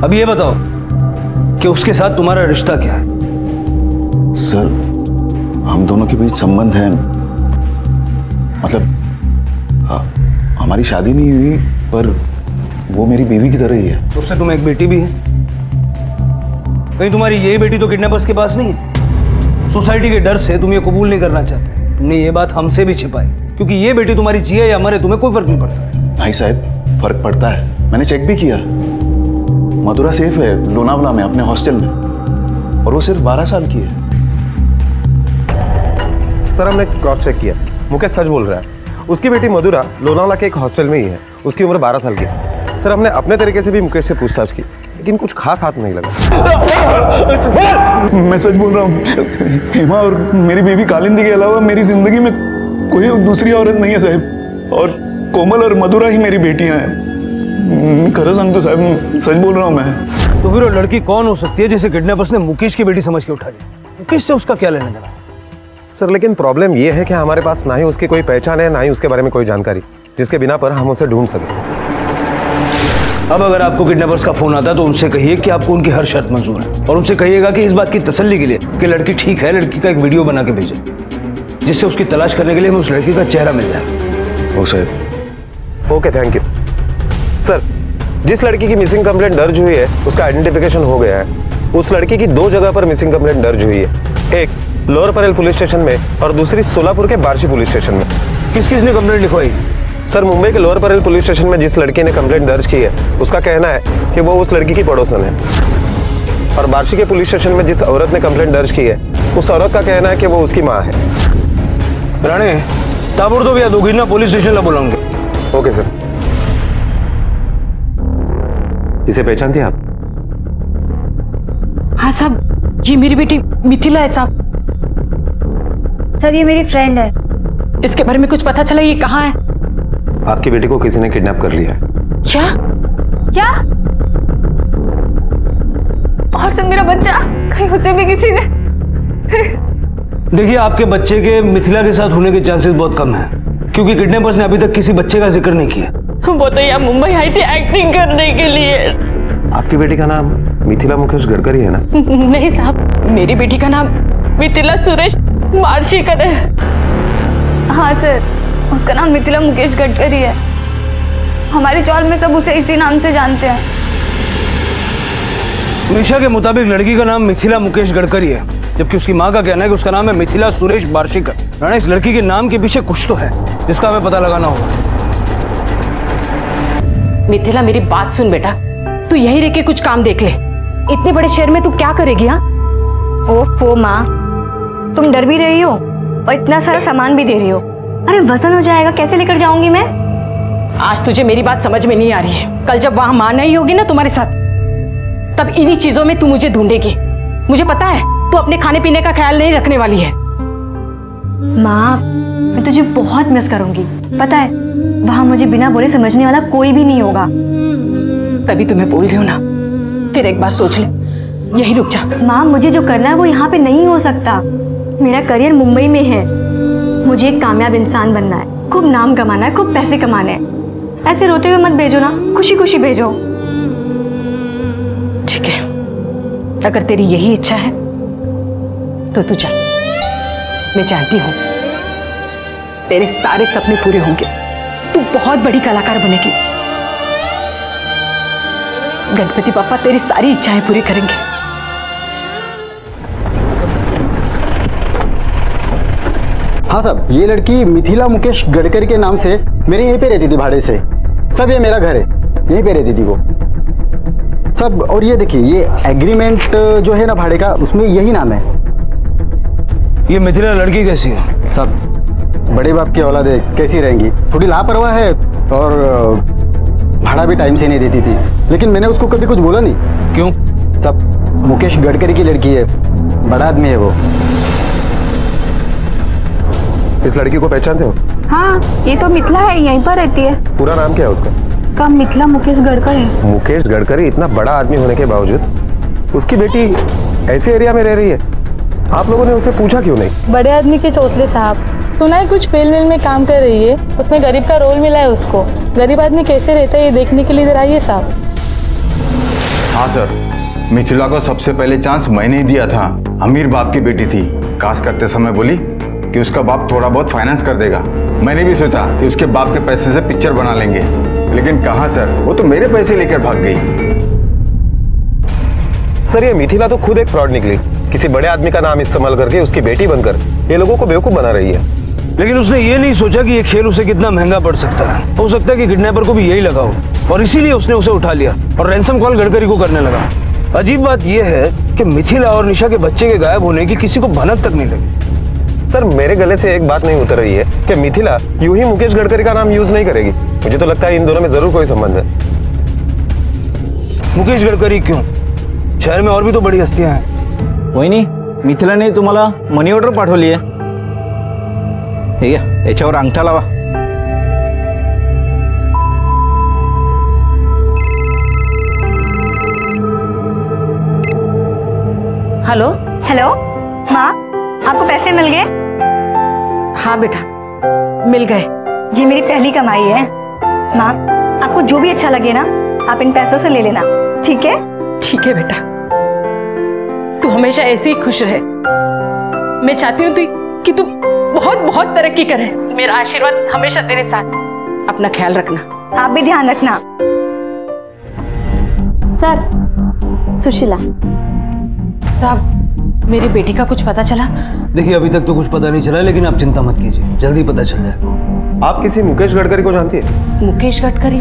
अब ये बताओ कि उसके साथ तुम्हारा रिश्ता क्या है? सर, हम दोनों के बीच संबंध है, मतलब हमारी शादी नहीं हुई, पर वो मेरी बीवी की तरह ही है। तो उससे तुम्हें एक बेटी भी है। कहीं तुम्हारी यही बेटी तो किडनैपर्स के पास नहीं है? सोसाइटी के डर से तुम ये कबूल नहीं करना चाहते, तुमने ये बात हमसे भी छिपाई, क्योंकि ये बेटी तुम्हारी जिए या मरे तुम्हें कोई फर्क नहीं पड़ता। भाई साहब, फर्क पड़ता है, मैंने चेक भी किया। मधुरा सेफ है लोनावला में अपने हॉस्टल में, और वो सिर्फ 12 साल की है। सर, हमने क्रॉस चेक किया, मुकेश सच बोल रहा है। उसकी बेटी मधुरा लोनावला के एक हॉस्टल में ही है, उसकी उम्र 12 साल की। सर, हमने अपने तरीके से भी मुकेश से पूछताछ की, लेकिन कुछ खास हाथ नहीं लगा। मैं सच बोल रहा हूँ, हेमा और मेरी बीवी कालिंदी के अलावा मेरी जिंदगी में कोई दूसरी औरत नहीं है साहब, और कोमल और मधुरा ही मेरी बेटियां हैं। खरा सांगतो साहब, सच बोल रहा हूँ मैं। तो फिर वो लड़की कौन हो सकती है जिसे किडनैपर्स ने मुकेश की बेटी समझ के उठा ली? मुकेश से उसका क्या लेना देना? सर, लेकिन प्रॉब्लम ये है कि हमारे पास ना ही उसकी कोई पहचान है, ना ही उसके बारे में कोई जानकारी जिसके बिना पर हम उसे ढूंढ सकें। अब अगर आपको किडनैपर्स का फोन आता है तो उनसे कहिए कि आपको उनकी हर शर्त मंजूर है, और उनसे कहिएगा कि इस बात की तसल्ली के लिए कि लड़की ठीक है, लड़की का एक वीडियो बना के भेजें, जिससे उसकी तलाश करने के लिए हमें उस लड़की का चेहरा मिल जाए। Oh sir. Okay, thank you sir. जिस लड़की की मिसिंग कंप्लेंट दर्ज हुई है उसका आइडेंटिफिकेशन हो गया है। उस लड़की की 2 जगह पर मिसिंग कंप्लेंट दर्ज हुई है, एक लोअर परेल पुलिस स्टेशन में और दूसरी सोलापुर के बार्शी पुलिस स्टेशन में। किस किस ने कंप्लेंट लिखवाई? सर, मुंबई के लोअर परेल पुलिस स्टेशन में जिस लड़की ने कंप्लेंट दर्ज की है उसका कहना है कि वो उस लड़की की पड़ोसन है, और बार्शी के पुलिस स्टेशन में जिस औरत ने कंप्लेंट दर्ज की है उस औरत का कहना है कि वो उसकी माँ है। राणे, ताबड़तोड़ या दोगीना पुलिस स्टेशन ला बुलाऊंगे। Okay sir. इसे पहचानती हैं आप? हाँ साहब, जी मेरी बेटी मिथिला है साहब। सर, ये मेरी फ्रेंड है। इसके बारे में कुछ पता चला? ये कहाँ है? आपकी बेटी को किसी ने किडनैप कर लिया है। क्या क्या? और सब मेरा बच्चा, कहीं उसे भी किसी ने? देखिए, आपके बच्चे के मिथिला के साथ होने के चांसेस बहुत कम हैं, क्योंकि किडनैपर्स ने अभी तक किसी बच्चे का जिक्र नहीं किया। वो तो यहाँ मुंबई आई थी एक्टिंग करने के लिए। आपकी बेटी का नाम मिथिला मुकेश गडकरी है ना? नहीं साहब, मेरी बेटी का नाम मिथिला सुरेश मार्शिकर है। हाँ सर, उसका नाम मिथिला मुकेश गडकरी है। हमारे चौल में सब उसे इसी नाम से जानते हैं। निशा के मुताबिक लड़की का नाम मिथिला मुकेश गडकरी है, जबकि उसकी माँ का कहना है कि उसका नाम है मिथिला सुरेश बार्शिकर। राणा, इस लड़की के नाम के पीछे कुछ तो है जिसका हमें पता लगाना होगा। मिथिला, मेरी बात सुन बेटा, तू यहीं रह के कुछ काम देख ले। इतने बड़े शहर में तू क्या करेगी? हाँ ओफो माँ, तुम डर भी रही हो और इतना सारा सामान भी दे रही हो। अरे वजन हो जाएगा, कैसे लेकर जाऊंगी मैं? आज तुझे मेरी बात समझ में नहीं आ रही है। कल जब वहां माँ नहीं होगी ना तुम्हारे साथ, तब इन्हीं चीजों में तू मुझे ढूंढेगी। मुझे पता है तू अपने खाने पीने का ख्याल नहीं रखने वाली है। माँ, मैं तुझे बहुत मिस करूंगी। पता है, वहां मुझे बिना बोले समझने वाला कोई भी नहीं होगा। तभी तुम्हें बोल रही हूँ ना, फिर एक बार सोच ले, यही रुक जा। माँ, मुझे जो करना है वो यहाँ पे नहीं हो सकता। मेरा करियर मुंबई में है। मुझे एक कामयाब इंसान बनना है, खूब नाम कमाना है, खूब पैसे कमाने हैं। ऐसे रोते हुए मत भेजो ना, खुशी खुशी भेजो। ठीक है, अगर तेरी यही इच्छा है तो तू चल। मैं जानती हूँ तेरे सारे सपने पूरे होंगे, तू बहुत बड़ी कलाकार बनेगी। गणपति पापा तेरी सारी इच्छाएं पूरी करेंगे। हाँ साहब, ये लड़की मिथिला मुकेश गडकरी के नाम से मेरे यहीं पे रहती थी भाड़े से। सब ये मेरा घर है, यहीं पे रहती थी वो सब। और ये देखिए, ये एग्रीमेंट जो है ना भाड़े का, उसमें यही नाम है। ये मिथिला लड़की कैसी है? सब बड़े बाप की औलाद है, कैसी रहेंगी? थोड़ी लापरवाह है और भाड़ा भी टाइम से नहीं देती थी, लेकिन मैंने उसको कभी कुछ बोला नहीं। क्यों? सब मुकेश गडकरी की लड़की है, बड़ा आदमी है वो। इस लड़की को पहचानते हो? हाँ, ये तो मिथिला है, यहीं पर रहती है। पूरा नाम क्या है उसका? का मिथिला मुकेश गडकरी। मुकेश गडकरी इतना बड़ा आदमी होने के बावजूद उसकी बेटी ऐसे एरिया में रह रही है। आप लोगों ने उसे पूछा क्यों नहीं? बड़े आदमी के चौथले साहब, सुना है कुछ फिल्म में काम कर रही है, उसमें गरीब का रोल मिला है उसको। गरीब आदमी कैसे रहता है ये देखने के लिए इधर आइए साहब। हाँ सर, मिथिला को सबसे पहले चांस मैंने ही दिया था। अमीर बाप की बेटी थी, कास्ट करते समय बोली कि उसका बाप थोड़ा बहुत फाइनेंस कर देगा। मैंने भी सोचा कि उसके बाप के पैसे से पिक्चर बना लेंगे, लेकिन कहाँ सर, वो तो मेरे पैसे लेकर भाग गई। सर, ये मिथिला तो खुद एक फ्रॉड निकली। किसी बड़े आदमी का नाम इस्तेमाल करके उसकी बेटी बनकर ये लोगों को बेवकूफ बना रही है। लेकिन उसने ये नहीं सोचा कि ये खेल उसे कितना महंगा पड़ सकता है। हो सकता है कि किडनैपर को भी यही लगा हो और इसीलिए उसने उसे उठा लिया और रैंसम कॉल गडकरी को करने लगा। अजीब बात यह है कि मिथिला और निशा के बच्चे के गायब होने की किसी को भनक तक नहीं लगी। सर, मेरे गले से एक बात नहीं उतर रही है कि मिथिला यूं ही मुकेश गडकरी का नाम यूज नहीं करेगी। मुझे तो लगता है इन दोनों में जरूर कोई संबंध है। मुकेश गडकरी क्यों? शहर में और भी तो बड़ी हस्तियां हैं। वहिनी, मिथिलाने तुम्हाला मनी ऑर्डर पाठवली आहे। हे घ्या, याच्यावर अंगठा लावा। हेलो हेलो माँ, आपको पैसे मिल गए? हाँ बेटा, मिल गए। ये मेरी पहली कमाई है। माँ, आपको जो भी अच्छा लगे ना, आप इन पैसों से ले लेना, ठीक है? ठीक है बेटा, तू हमेशा ऐसे ही खुश रहे। मैं चाहती हूँ कि तू बहुत बहुत तरक्की करे। मेरा आशीर्वाद हमेशा तेरे साथ। अपना ख्याल रखना। आप भी ध्यान रखना। सर, सुशीला साहब, मेरी बेटी का कुछ पता चला? देखिए, अभी तक तो कुछ पता नहीं चला, लेकिन आप चिंता मत कीजिए, जल्दी पता चल जाएगा। आप किसी मुकेश गडकरी को जानती है? मुकेश गडकरी?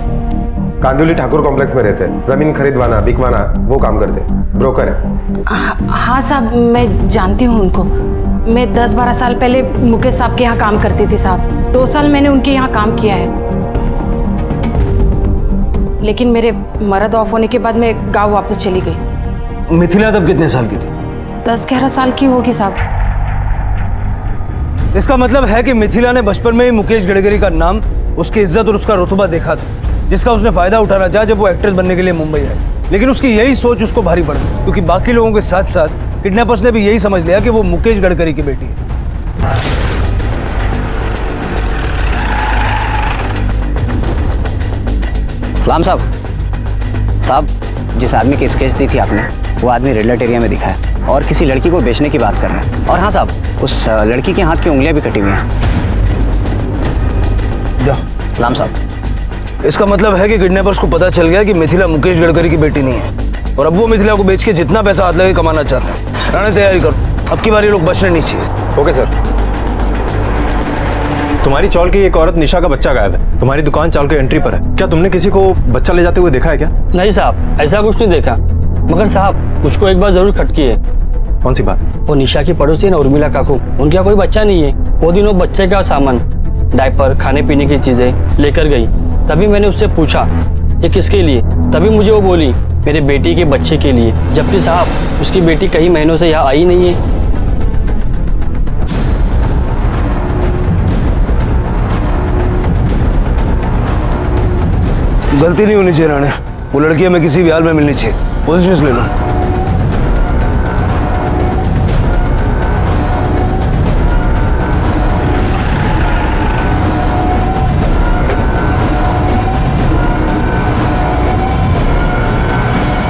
कांदिवली ठाकुर कॉम्प्लेक्स में रहते हैं। जमीन खरीदवाना बिकवाना वो काम करते हैं, ब्रोकर है। हाँ साहब, मैं जानती हूँ उनको। मैं 10-12 साल पहले मुकेश साहब के यहाँ काम करती थी साहब। 2 साल मैंने उनके यहाँ काम किया है, लेकिन मेरे मर्द ऑफ होने के बाद मैं गाँव वापस चली गई। मिथिला तब कितने साल की थी? 10-11 साल की होगी साहब। इसका मतलब है कि मिथिला ने बचपन में ही मुकेश गडकरी का नाम, उसकी इज्जत और उसका रुतबा देखा था, जिसका उसने फायदा उठाना चाहा जब वो एक्ट्रेस बनने के लिए मुंबई आई। लेकिन उसकी यही सोच उसको भारी पड़ गई, क्योंकि बाकी लोगों के साथ साथ किडनैपर्स ने भी यही समझ लिया कि वो मुकेश गडकरी की बेटी है। सलाम साहब, जिस आदमी की स्केच दी थी आपने, वो आदमी रेड लाइट एरिया में दिखा है और किसी लड़की को बेचने की बात कर रहे हैं। और हाँ साहब, उस लड़की के हाथ की उंगलियां भी कटी हुई हैं। सलाम साहब। इसका मतलब है कि किडनैपर्स को पता चल गया कि मिथिला मुकेश गडकरी की बेटी नहीं है और अब वो मिथिला को बेच के जितना पैसा हाथ लगे कमाना चाहते हैं। राणे तैयारी करो, अब की बार ये लोग बचने नहीं चाहिए। Okay sir. तुम्हारी चौल की एक औरत निशा का बच्चा गायब है, तुम्हारी दुकान चाल के एंट्री पर है। क्या तुमने किसी को बच्चा ले जाते हुए देखा है क्या? नहीं साहब, ऐसा कुछ नहीं देखा, मगर साहब उसको एक बार जरूर खटकी है। कौन सी बात? वो निशा की पड़ोसी है ना उर्मिला काकू, उनके यहाँ कोई बच्चा नहीं है। वो दिन वो बच्चे का सामान, डायपर, खाने पीने की चीजें लेकर गई। तभी मैंने उससे पूछा ये किसके लिए, तभी मुझे वो बोली मेरे बेटी के बच्चे के लिए, जबकि साहब उसकी बेटी कई महीनों से यहाँ आई नहीं है। गलती नहीं होनी चाहिए राणे, वो लड़की हमें किसी भी हाल में मिलनी चाहिए। पोजीशंस ले लो।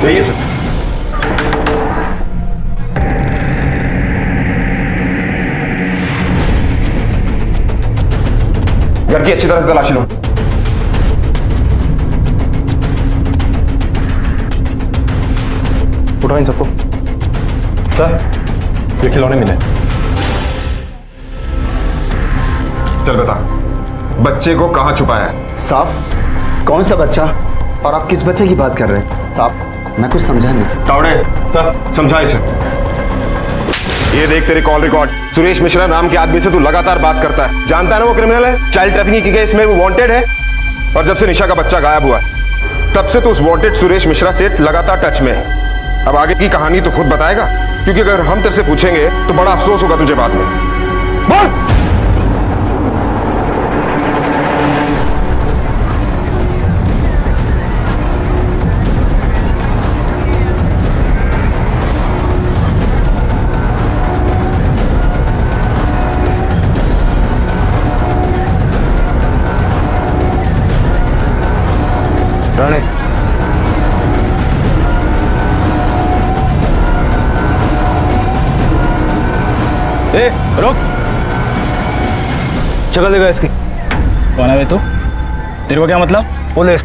यही सर। घर की अच्छी तरह से तलाशी लो। उठाओ इन सबको। सर, ये खिलौने मिले। चल बता, बच्चे को कहां छुपाया है? साहब, कौन सा बच्चा और आप किस बच्चे की बात कर रहे हैं? साहब, मैं कुछ समझा नहीं। तावड़े, सर समझा इसे। ये देख तेरे कॉल रिकॉर्ड। सुरेश मिश्रा नाम के आदमी से तू लगातार बात करता है, जानता है ना वो क्रिमिनल है, चाइल्ड ट्रैफिकिंग की केस में वो वांटेड है। और जब से निशा का बच्चा गायब हुआ है तब से तो उस वांटेड सुरेश मिश्रा से लगातार टच में है। अब आगे की कहानी तो खुद बताएगा, क्योंकि अगर हम तेरे से पूछेंगे तो बड़ा अफसोस होगा तुझे बाद में। बोल। राणे, ए रुक, शक्ल देगा इसकी। कौन है तू? तेरे को क्या मतलब? पुलिस।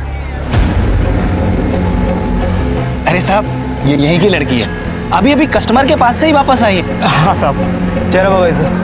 अरे साहब, ये यहीं की लड़की है, अभी अभी कस्टमर के पास से ही वापस आई है। हाँ साहब, चेहरा बगा इसे।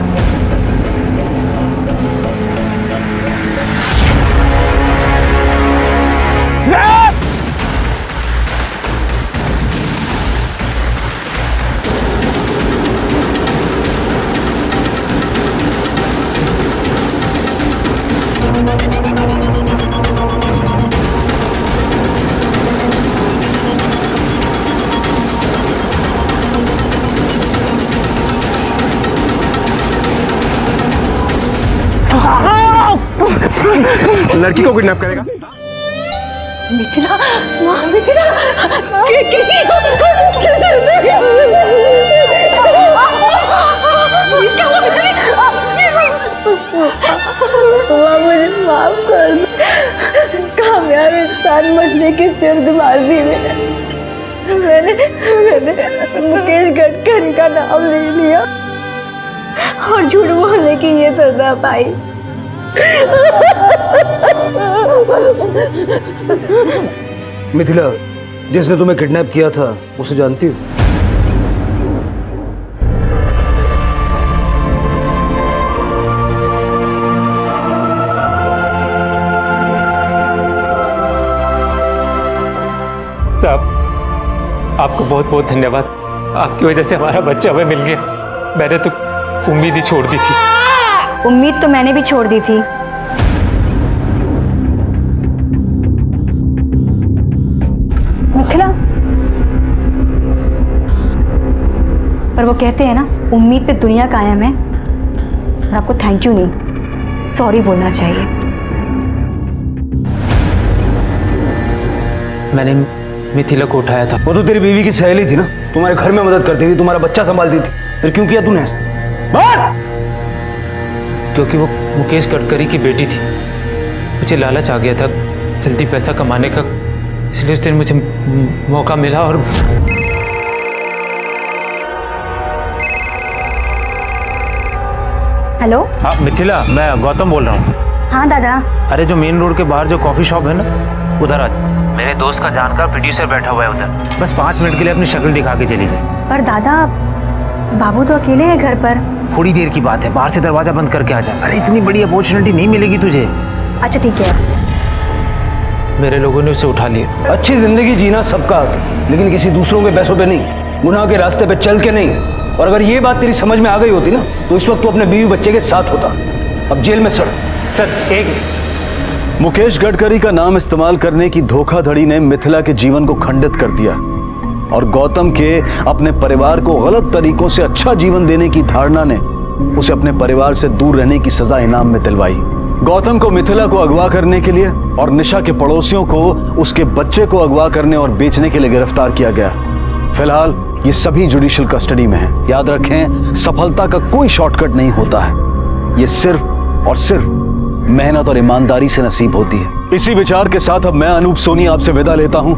लड़की को किडनैप करेगा? मिथिला, माँ मिथिला, किसी को मुझे माफ कर दो। कामयाब इंसान बनने की सिर्फ मार दी मैंने मुकेश गडकरी का नाम ले लिया और झूठ बोलने की ये सजा पाई। मिथिला, जिसने तुम्हें किडनैप किया था उसे जानती हो? साहब, आपको बहुत बहुत धन्यवाद। आपकी वजह से हमारा बच्चा हमें मिल गया। मैंने तो उम्मीद ही छोड़ दी थी। उम्मीद तो मैंने भी छोड़ दी थी। मिथिला, पर वो कहते हैं ना, उम्मीद पे दुनिया कायम है। और आपको थैंक यू नहीं, सॉरी बोलना चाहिए। मैंने मिथिला को उठाया था। वो तो तेरी बीवी की सहेली थी ना, तुम्हारे घर में मदद करती थी, तुम्हारा बच्चा संभालती थी, फिर क्यों किया तूने ऐसा? क्योंकि वो मुकेश गडकरी की बेटी थी। मुझे लालच आ गया था जल्दी पैसा कमाने का, इसलिए उस दिन मुझे मौका मिला और हेलो। हाँ मिथिला, मैं गौतम बोल रहा हूँ। हाँ दादा। अरे जो मेन रोड के बाहर जो कॉफी शॉप है ना, उधर आ। मेरे दोस्त का जानकार प्रोड्यूसर बैठा हुआ है उधर, बस 5 मिनट के लिए अपनी शक्ल दिखा के चली जाए। पर दादा, बाबू तो अकेले हैं घर पर। थोड़ी देर की बात है, बाहर से दरवाजा बंद करके आ जा। अरे इतनी बड़ी अपॉर्चुनिटी नहीं मिलेगी तुझे। अच्छा ठीक है। मेरे लोगों ने उसे उठा लिया। अच्छी जिंदगी जीना सबका हक है, लेकिन किसी दूसरों के पैसों पे नहीं, गुनाह के रास्ते पे चल के नहीं। और अगर ये बात तेरी समझ में आ गई होती ना, तो इस वक्त तू अपने बीवी बच्चे के साथ होता। अब जेल में सड़। सर एक मुकेश गडकरी का नाम इस्तेमाल करने की धोखाधड़ी ने मिथिला के जीवन को खंडित कर दिया और गौतम के अपने परिवार को गलत तरीकों से अच्छा जीवन देने की धारणा ने उसे अपने परिवार से दूर रहने की सजा इनाम में दिलवाई। गौतम को मिथिला को अगवा करने के लिए और निशा के पड़ोसियों को उसके बच्चे को अगवा करने और बेचने के लिए गिरफ्तार किया गया। फिलहाल ये सभी जुडिशियल कस्टडी में हैं। याद रखें, सफलता का कोई शॉर्टकट नहीं होता है, ये सिर्फ और सिर्फ मेहनत और ईमानदारी से नसीब होती है। इसी विचार के साथ अब मैं अनूप सोनी आपसे विदा लेता हूं।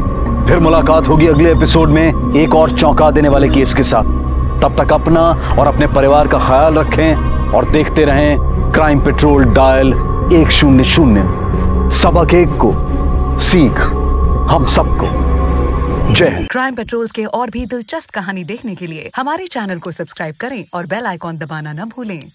फिर मुलाकात होगी अगले एपिसोड में एक और चौंका देने वाले केस के साथ। तब तक अपना और अपने परिवार का ख्याल रखें और देखते रहें क्राइम पेट्रोल डायल 100। सबक एक को, सीख हम सबको। जय हिंद। क्राइम पेट्रोल्स के और भी दिलचस्प कहानी देखने के लिए हमारे चैनल को सब्सक्राइब करें और बेल आइकॉन दबाना न भूलें।